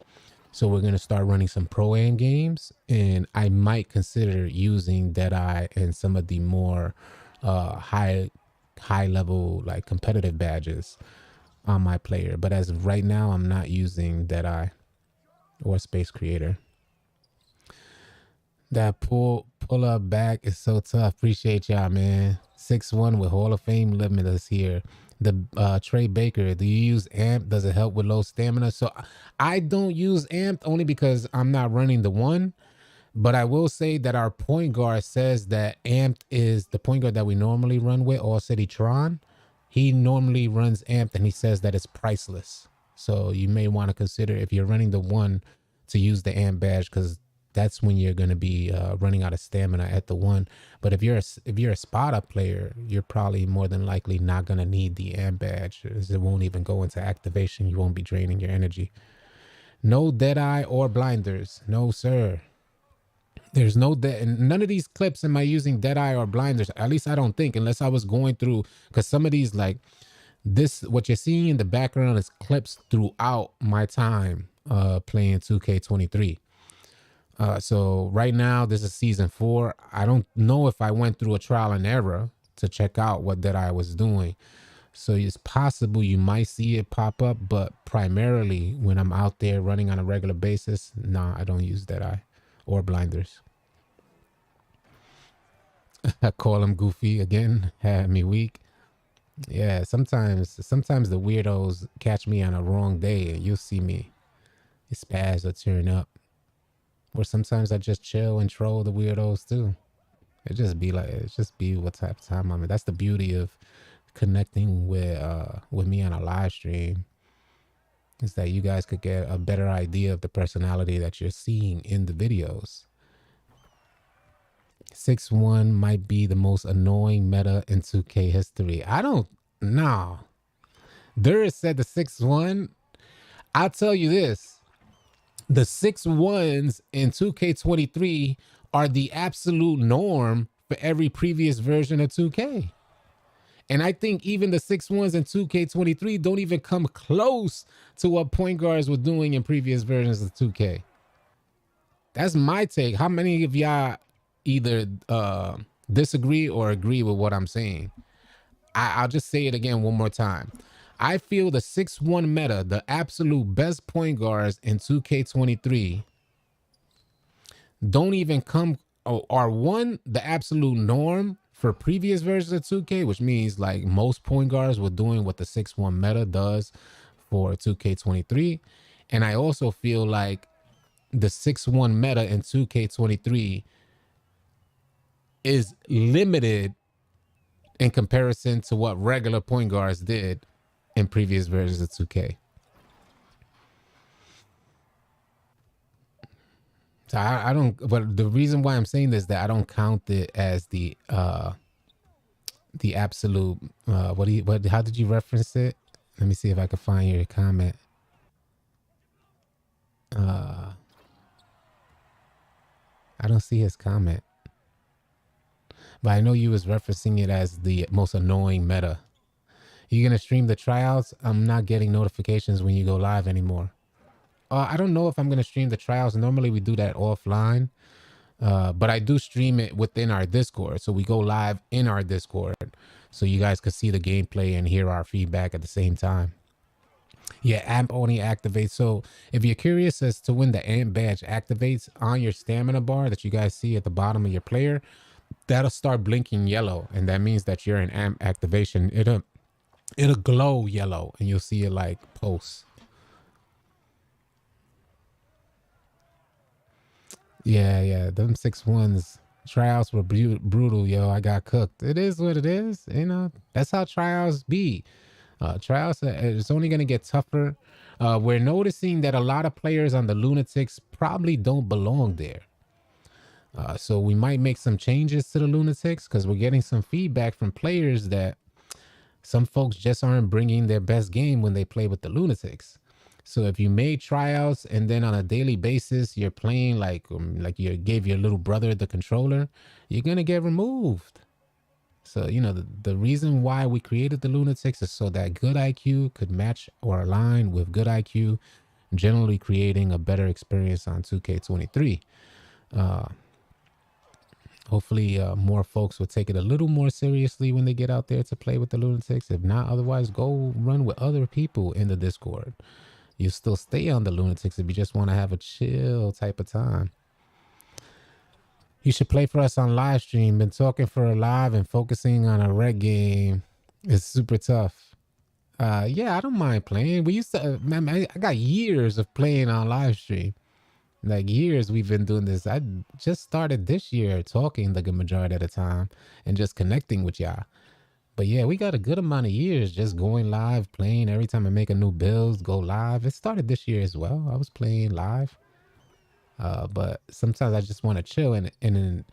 So we're going to start running some Pro-Am games, and I might consider using Deadeye and some of the more high level, like, competitive badges on my player. But as of right now, I'm not using Deadeye or Space Creator. That pull up back is so tough. Appreciate y'all, man. 6-1 with Hall of Fame Limitless here. The Trey Baker, do you use Amp? Does it help with low stamina? So I don't use Amp only because I'm not running the 1. But I will say that our point guard says that Amped is the point guard that we normally run with, All City Tron. He normally runs Amped and he says that it's priceless. So you may want to consider, if you're running the one, to use the Amp badge, because that's when you're going to be running out of stamina at the one. But if you're a spot up player, you're probably more than likely not going to need the Amp badge, as it won't even go into activation. You won't be draining your energy. No Deadeye or blinders. No, sir. There's no none of these clips am I using Deadeye or blinders. At least I don't think, unless I was going through, because some of these, like this, what you're seeing in the background is clips throughout my time playing 2K23. So right now, this is season 4. I don't know if I went through a trial and error to check out what Deadeye was doing. So it's possible you might see it pop up, but primarily when I'm out there running on a regular basis, nah, I don't use Deadeye or blinders. I call him Goofy again. Had me weak. Yeah, sometimes the weirdos catch me on a wrong day and you'll see me spaz or turn up. Or sometimes I just chill and troll the weirdos too. It just be what type of time I'm in. That's the beauty of connecting with me on a live stream, is that you guys could get a better idea of the personality that you're seeing in the videos. 6-1 might be the most annoying meta in 2K history. I don't know. Dura said the 6-1. I'll tell you this. The 6-1s in 2K23 are the absolute norm for every previous version of 2K. And I think even the 6-1s in 2K23 don't even come close to what point guards were doing in previous versions of 2K. That's my take. How many of y'all either disagree or agree with what I'm saying? I'll just say it again one more time. I feel the 6-1 meta, the absolute best point guards in 2K23, don't even come, are one, the absolute norm for previous versions of 2K, which means like most point guards were doing what the 6-1 meta does for 2K23. And I also feel like the 6-1 meta in 2K23 is limited in comparison to what regular point guards did in previous versions of 2K. So I don't, but the reason why I'm saying this is that I don't count it as the absolute, how did you reference it? Let me see if I can find your comment. I don't see his comment. But I know you was referencing it as the most annoying meta. You gonna stream the tryouts? I'm not getting notifications when you go live anymore. I don't know if I'm gonna stream the tryouts. Normally we do that offline. But I do stream it within our Discord. So we go live in our Discord so you guys could see the gameplay and hear our feedback at the same time. Yeah, AMP only activates. So if you're curious as to when the AMP badge activates on your stamina bar that you guys see at the bottom of your player, that'll start blinking yellow. And that means that you're in AMP activation. It'll glow yellow and you'll see it like pulse. Yeah, them 6-1s tryouts were brutal, yo. I got cooked. It is what it is, you know. That's how tryouts be. Tryouts, it's only gonna get tougher. We're noticing that a lot of players on the Lunatics probably don't belong there. So we might make some changes to the Lunatics because we're getting some feedback from players that some folks just aren't bringing their best game when they play with the Lunatics. So if you made tryouts and then on a daily basis you're playing like you gave your little brother the controller, you're gonna get removed. So you know the reason why we created the Lunatics is so that good IQ could match or align with good IQ, generally creating a better experience on 2K23. Hopefully more folks will take it a little more seriously when they get out there to play with the Lunatics. If not, otherwise go run with other people in the Discord. You still stay on the Lunatics if you just want to have a chill type of time. You should play for us on live stream. Been talking for a live and focusing on a reg game. It's super tough. Yeah, I don't mind playing. We used to, man, I got years of playing on live stream. Like years we've been doing this. I just started this year talking the good majority of the time and just connecting with y'all. But yeah, we got a good amount of years just going live, playing every time I make a new build, go live. It started this year as well. I was playing live. But sometimes I just want to chill and then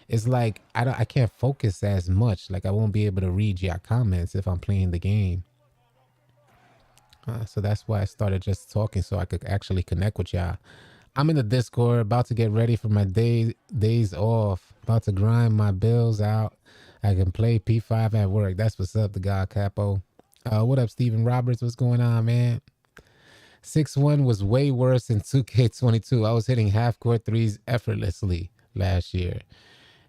it's like I can't focus as much. Like I won't be able to read your comments if I'm playing the game. So that's why I started just talking so I could actually connect with y'all. I'm in the Discord, about to get ready for my days off, about to grind my bills out. I can play P5 at work. That's what's up, the God Capo. What up, Steven Roberts? What's going on, man? 6-1 was way worse in 2K22. I was hitting half-court threes effortlessly last year.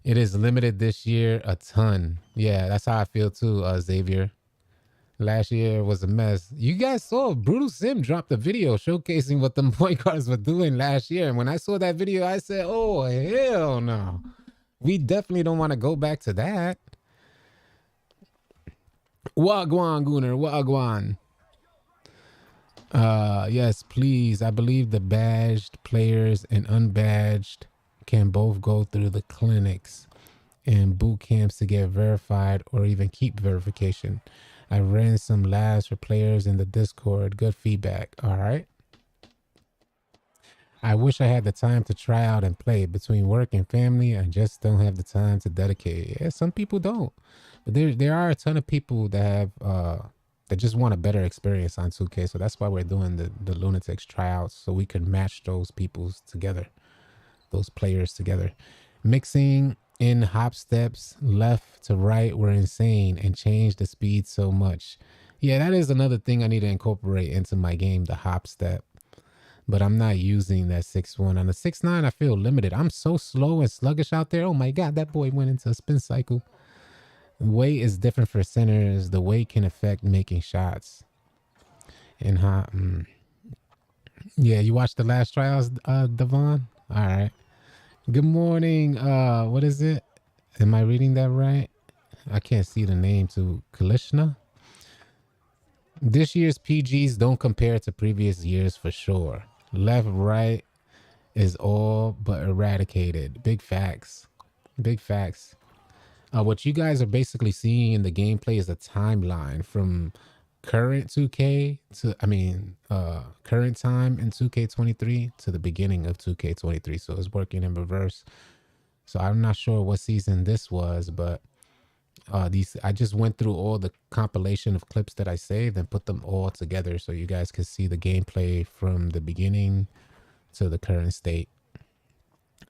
It is limited this year a ton. Yeah, that's how I feel too, Xavier. Last year was a mess. You guys saw Brutal Sim dropped a video showcasing what the point guards were doing last year. And when I saw that video, I said, oh, hell no. We definitely don't want to go back to that. Wagwan, Gunner, Wagwan. Yes, please. I believe the badged players and unbadged can both go through the clinics and boot camps to get verified or even keep verification. I ran some labs for players in the Discord. Good feedback. All right. I wish I had the time to try out and play. Between work and family, I just don't have the time to dedicate. Yeah, some people don't. But there are a ton of people that have that just want a better experience on 2K. So that's why we're doing the Lunatics tryouts so we can match those peoples together, those players together. Mixing in hop steps left to right were insane and changed the speed so much. Yeah, that is another thing I need to incorporate into my game, the hop step. But I'm not using that 6-1. On the 6-9, I feel limited. I'm so slow and sluggish out there. Oh my God, that boy went into a spin cycle. Weight is different for centers. The weight can affect making shots. And yeah, you watched the last trials, Devon? All right. Good morning. What is it? Am I reading that right? I can't see the name to Kalishna. This year's PGs don't compare to previous years for sure. Left, right is all but eradicated. Big facts. Big facts. What you guys are basically seeing in the gameplay is a timeline from current 2K to, current time in 2K23 to the beginning of 2K23. So it's working in reverse. So I'm not sure what season this was, but I just went through all the compilation of clips that I saved and put them all together so you guys can see the gameplay from the beginning to the current state.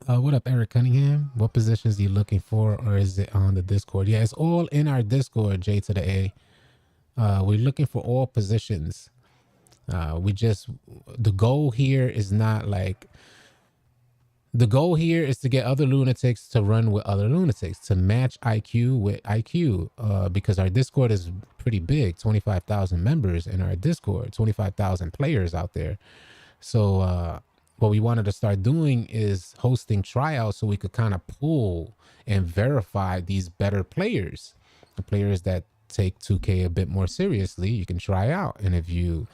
What up, Eric Cunningham? What positions are you looking for, or is it on the Discord? Yeah, it's all in our Discord, J to the A. We're looking for all positions. The goal here is not like, the goal here is to get other lunatics to run with other lunatics, to match IQ with IQ, because our Discord is pretty big, 25,000 members in our Discord, 25,000 players out there. So what we wanted to start doing is hosting tryouts so we could kind of pull and verify these better players, the players that take 2K a bit more seriously. You can try out, and if you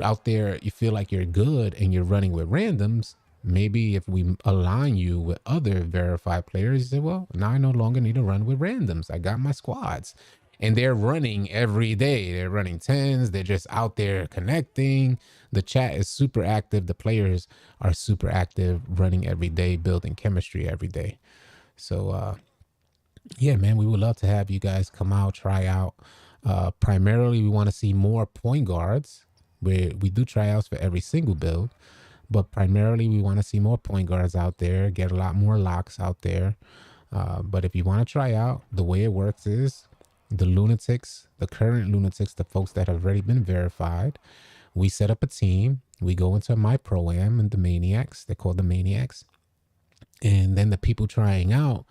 out there you feel like you're good and you're running with randoms, maybe if we align you with other verified players, you say, well, now I no longer need to run with randoms. I got my squads. And they're running every day. They're running 10s. They're just out there connecting. The chat is super active. The players are super active, running every day, building chemistry every day. So, yeah, man, we would love to have you guys come out, try out. Primarily, we want to see more point guards. We do tryouts for every single build. But primarily, we want to see more point guards out there, get a lot more locks out there. But if you want to try out, the way it works is the lunatics, the current lunatics, the folks that have already been verified, we set up a team. We go into my pro-am and the maniacs. They're called the maniacs. And then the people trying out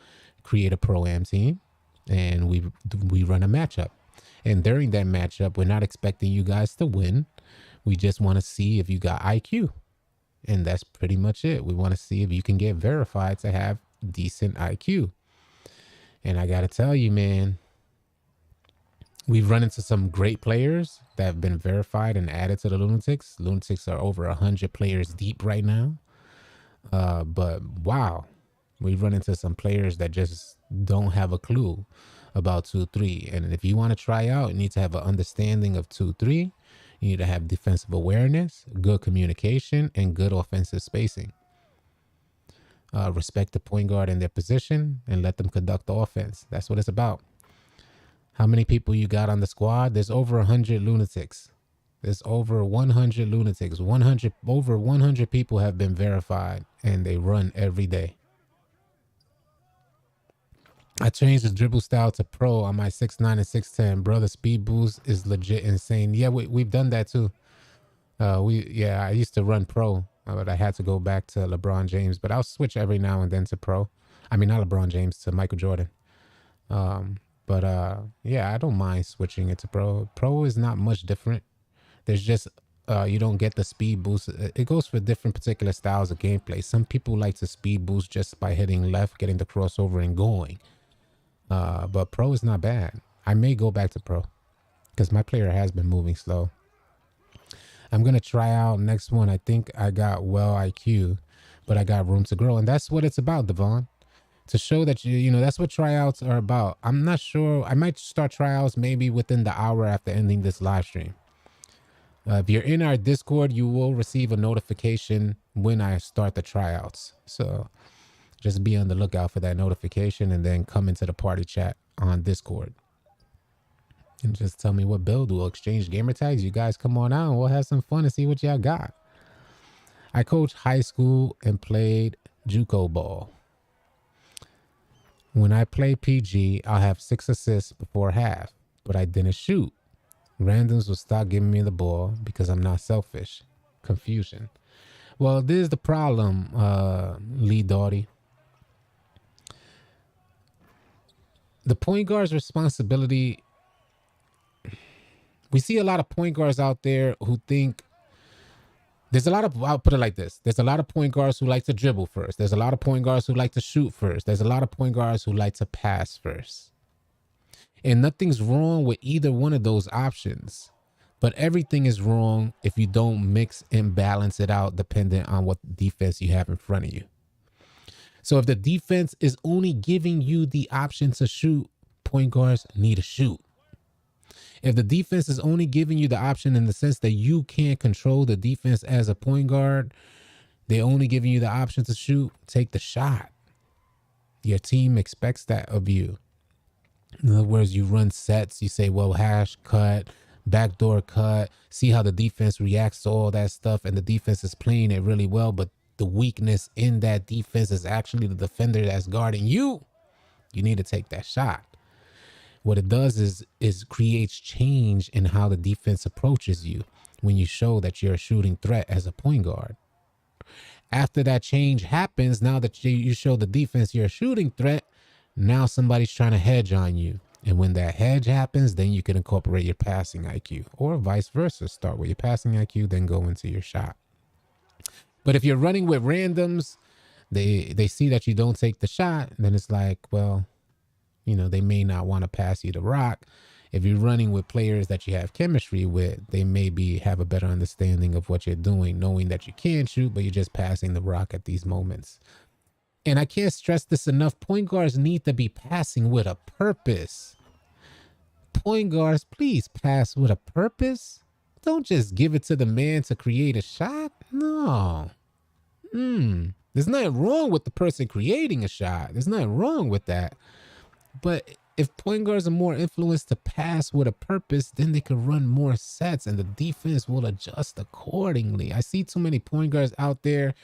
create a pro-am team, and we run a matchup. And during that matchup, we're not expecting you guys to win. We just want to see if you got IQ. And that's pretty much it. We want to see if you can get verified to have decent IQ. And I got to tell you, man, we've run into some great players that have been verified and added to the Lunatics. Lunatics are over 100 players deep right now. But wow, we run into some players that just don't have a clue about 2-3. And if you want to try out, you need to have an understanding of 2-3. You need to have defensive awareness, good communication, and good offensive spacing. Respect the point guard in their position and let them conduct the offense. That's what it's about. How many people you got on the squad? There's over 100 lunatics. There's over 100 lunatics. 100 over 100 people have been verified, and they run every day. I changed the dribble style to pro on my 6'9" and 6'10". Brother, speed boost is legit insane. Yeah, we've done that too. I used to run pro, but I had to go back to LeBron James. But I'll switch every now and then to pro. I mean, not LeBron James, to Michael Jordan. Yeah, I don't mind switching it to pro. Pro is not much different. There's just you don't get the speed boost. It goes for different particular styles of gameplay. Some people like to speed boost just by hitting left, getting the crossover and going. But pro is not bad. I may go back to pro because my player has been moving slow. I'm going to try out next one. I think I got well IQ, but I got room to grow. And that's what it's about, Devon. To show that, you know, that's what tryouts are about. I'm not sure. I might start tryouts maybe within the hour after ending this live stream. If you're in our Discord, you will receive a notification when I start the tryouts. So just be on the lookout for that notification and then come into the party chat on Discord. And just tell me what build. We'll exchange gamer tags. You guys come on out and we'll have some fun and see what y'all got. I coached high school and played JUCO ball. When I play PG, I'll have 6 assists before half, but I didn't shoot. Randoms will stop giving me the ball because I'm not selfish. Confusion. Well, this is the problem, Lee Doughty. The point guard's responsibility. We see a lot of point guards out there who think there's a lot of, I'll put it like this. There's a lot of point guards who like to dribble first. There's a lot of point guards who like to shoot first. There's a lot of point guards who like to pass first. And nothing's wrong with either one of those options. But everything is wrong if you don't mix and balance it out depending on what defense you have in front of you. So if the defense is only giving you the option to shoot, point guards need to shoot. If the defense is only giving you the option in the sense that you can't control the defense as a point guard, they're only giving you the option to shoot, take the shot. Your team expects that of you. In other words, you run sets, you say, well, hash cut, backdoor cut, see how the defense reacts to all that stuff, and the defense is playing it really well, but the weakness in that defense is actually the defender that's guarding you. You need to take that shot. What it does is creates change in how the defense approaches you when you show that you're a shooting threat as a point guard. After that change happens, now that you show the defense you're a shooting threat, now somebody's trying to hedge on you. And when that hedge happens, then you can incorporate your passing IQ, or vice versa. Start with your passing IQ, then go into your shot. But if you're running with randoms, they see that you don't take the shot, then it's like, well, you know, they may not want to pass you the rock. If you're running with players that you have chemistry with, they maybe have a better understanding of what you're doing, knowing that you can shoot, but you're just passing the rock at these moments. And I can't stress this enough. Point guards need to be passing with a purpose. Point guards, please pass with a purpose. Don't just give it to the man to create a shot. No. There's nothing wrong with the person creating a shot. There's nothing wrong with that. But if point guards are more influenced to pass with a purpose, then they can run more sets and the defense will adjust accordingly. I see too many point guards out there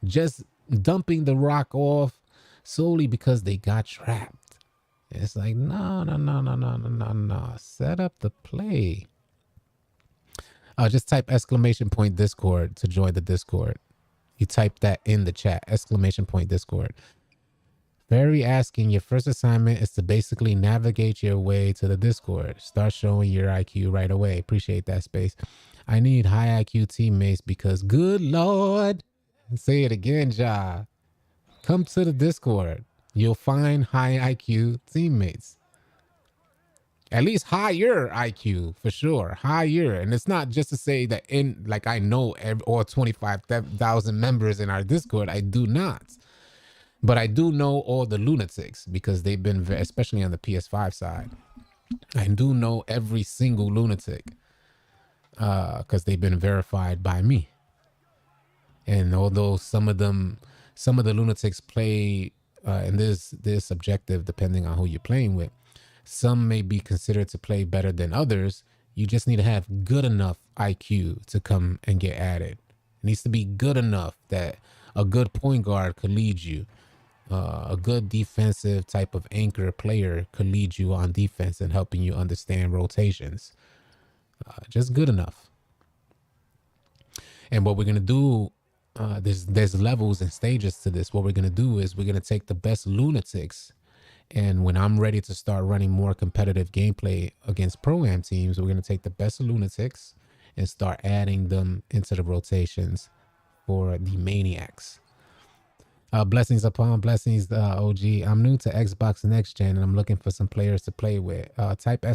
just dumping the rock off solely because they got trapped. It's like, no. Set up the play. Just type ! Discord to join the Discord. You type that in the chat, ! Discord. Very asking, your first assignment is to basically navigate your way to the Discord. Start showing your IQ right away. Appreciate that, Space. I need high IQ teammates because, good Lord, say it again, Ja. Come to the Discord. You'll find high IQ teammates. At least higher IQ for sure, higher. And it's not just to say that in like I know all 25,000 members in our Discord. I do not, but I do know all the lunatics because they've been, especially on the PS5 side. I do know every single lunatic because they've been verified by me. And although some of the lunatics play, and this subjective depending on who you're playing with, some may be considered to play better than others. You just need to have good enough IQ to come and get added. It needs to be good enough that a good point guard could lead you. A good defensive type of anchor player could lead you on defense and helping you understand rotations. Just good enough. And what we're going to do, there's levels and stages to this. What we're going to do is we're going to take the best lunatics. And when I'm ready to start running more competitive gameplay against Pro-Am teams, we're going to take the best lunatics and start adding them into the rotations for the maniacs. Blessings upon blessings, OG. I'm new to Xbox Next Gen, and I'm looking for some players to play with. Type !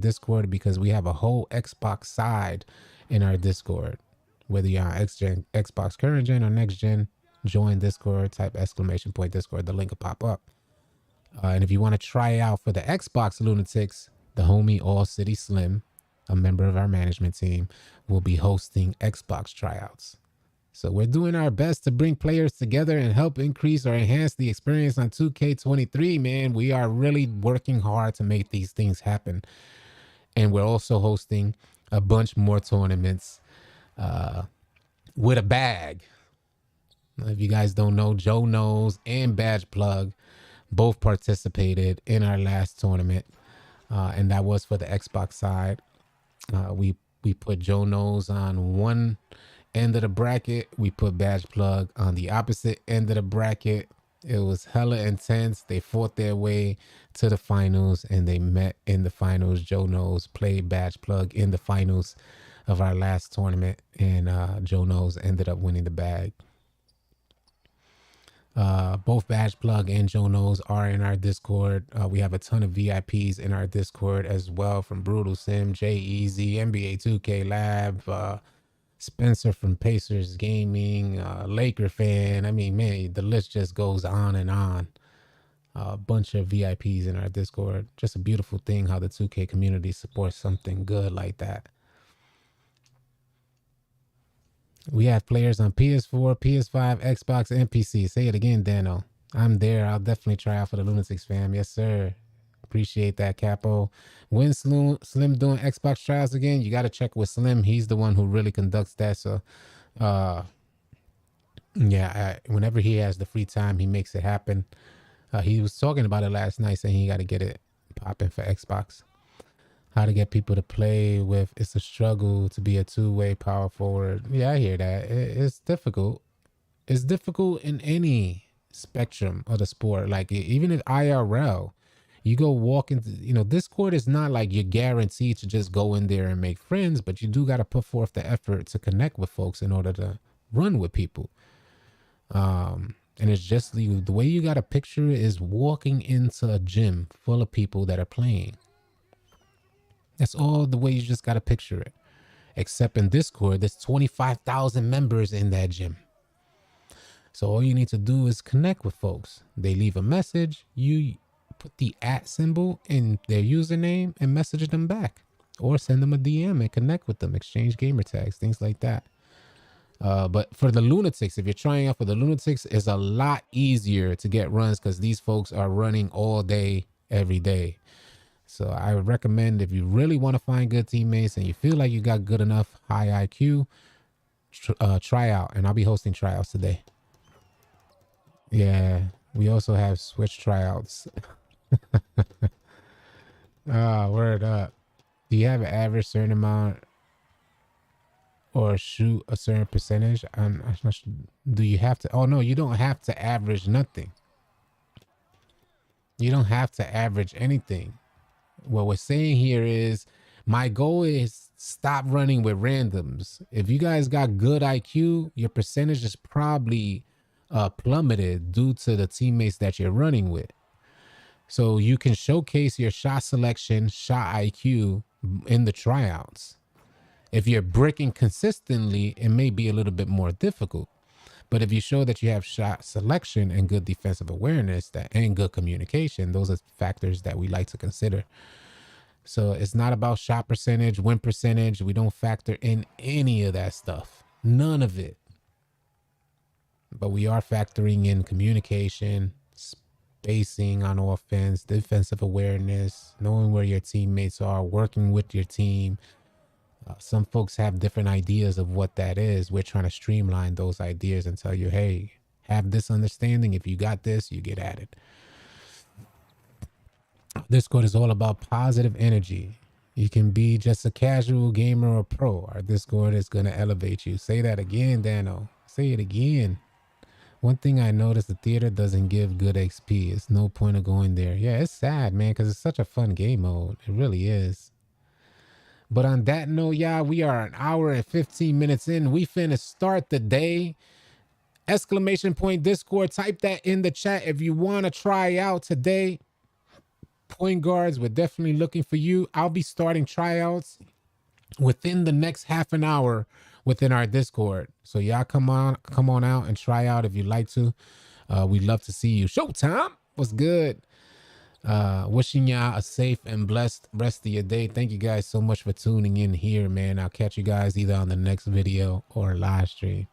Discord because we have a whole Xbox side in our Discord. Whether you're on Xbox current gen or next gen, join Discord, type ! Discord. The link will pop up. And if you want to try out for the Xbox lunatics, the homie All City Slim, a member of our management team, will be hosting Xbox tryouts. So we're doing our best to bring players together and help increase or enhance the experience on 2K23, man. We are really working hard to make these things happen. And we're also hosting a bunch more tournaments with a bag. If you guys don't know, Joe Knows and Badge Plug both participated in our last tournament, and that was for the Xbox side. We put Joe Knows on one end of the bracket. We put Badge Plug on the opposite end of the bracket. It was hella intense. They fought their way to the finals, and they met in the finals. Joe Knows played Badge Plug in the finals of our last tournament, and Joe Knows ended up winning the bag. Both Badge Plug and Joe Knows are in our Discord. We have a ton of VIPs in our Discord as well, from Brutal Sim, Jay Easy, NBA 2K Lab, Spencer from Pacers Gaming, Laker fan. I mean, man, the list just goes on and on. A bunch of VIPs in our Discord. Just a beautiful thing how the 2K community supports something good like that. We have players on PS4, PS5, Xbox, and PC. Say it again, Dano. I'm there. I'll definitely try out for the Lunatics fam. Yes, sir. Appreciate that, Capo. When Slim doing Xbox trials again, you got to check with Slim. He's the one who really conducts that. So, yeah, whenever he has the free time, he makes it happen. He was talking about it last night, saying he got to get it popping for Xbox. How to get people to play with. It's a struggle to be a two-way power forward. Yeah, I hear that. It's difficult. It's difficult in any spectrum of the sport. Like even in IRL, you go walk into, Discord is not like you're guaranteed to just go in there and make friends, but you do got to put forth the effort to connect with folks in order to run with people. And it's just the way you got to picture it is walking into a gym full of people that are playing. That's all the way you just got to picture it. Except in Discord, there's 25,000 members in that gym. So all you need to do is connect with folks. They leave a message, you put the @ symbol in their username and message them back. Or send them a DM and connect with them, exchange gamer tags, things like that. But for the Lunatics, if you're trying out for the Lunatics, it's a lot easier to get runs because these folks are running all day, every day. So I would recommend, if you really want to find good teammates and you feel like you got good enough high IQ, try out. And I'll be hosting tryouts today. Yeah, we also have Switch tryouts. Word up. Do you have an average certain amount or shoot a certain percentage? Do you have to? Oh, no, you don't have to average nothing. You don't have to average anything. What we're saying here is my goal is stop running with randoms. If you guys got good IQ, your percentage is probably plummeted due to the teammates that you're running with. So you can showcase your shot selection, shot IQ in the tryouts. If you're bricking consistently, it may be a little bit more difficult. But if you show that you have shot selection and good defensive awareness and good communication, those are factors that we like to consider. So it's not about shot percentage, win percentage. We don't factor in any of that stuff. None of it. But we are factoring in communication, spacing on offense, defensive awareness, knowing where your teammates are, working with your team. Some folks have different ideas of what that is. We're trying to streamline those ideas and tell you, hey, have this understanding. If you got this, you get added. Discord is all about positive energy. You can be just a casual gamer or pro. Our Discord is going to elevate you. Say that again, Dano. Say it again. One thing I noticed, the theater doesn't give good XP. It's no point of going there. Yeah, it's sad, man, because it's such a fun game mode. It really is. But on that note, y'all, we are an hour and 15 minutes in. We finna start the day. Exclamation point Discord. Type that in the chat if you want to try out today. Point guards, we're definitely looking for you. I'll be starting tryouts within the next half an hour within our Discord. So y'all come on out and try out if you'd like to. We'd love to see you. Showtime. What's good? Wishing y'all a safe and blessed rest of your day. Thank you guys so much for tuning in here, man. I'll catch you guys either on the next video or live stream.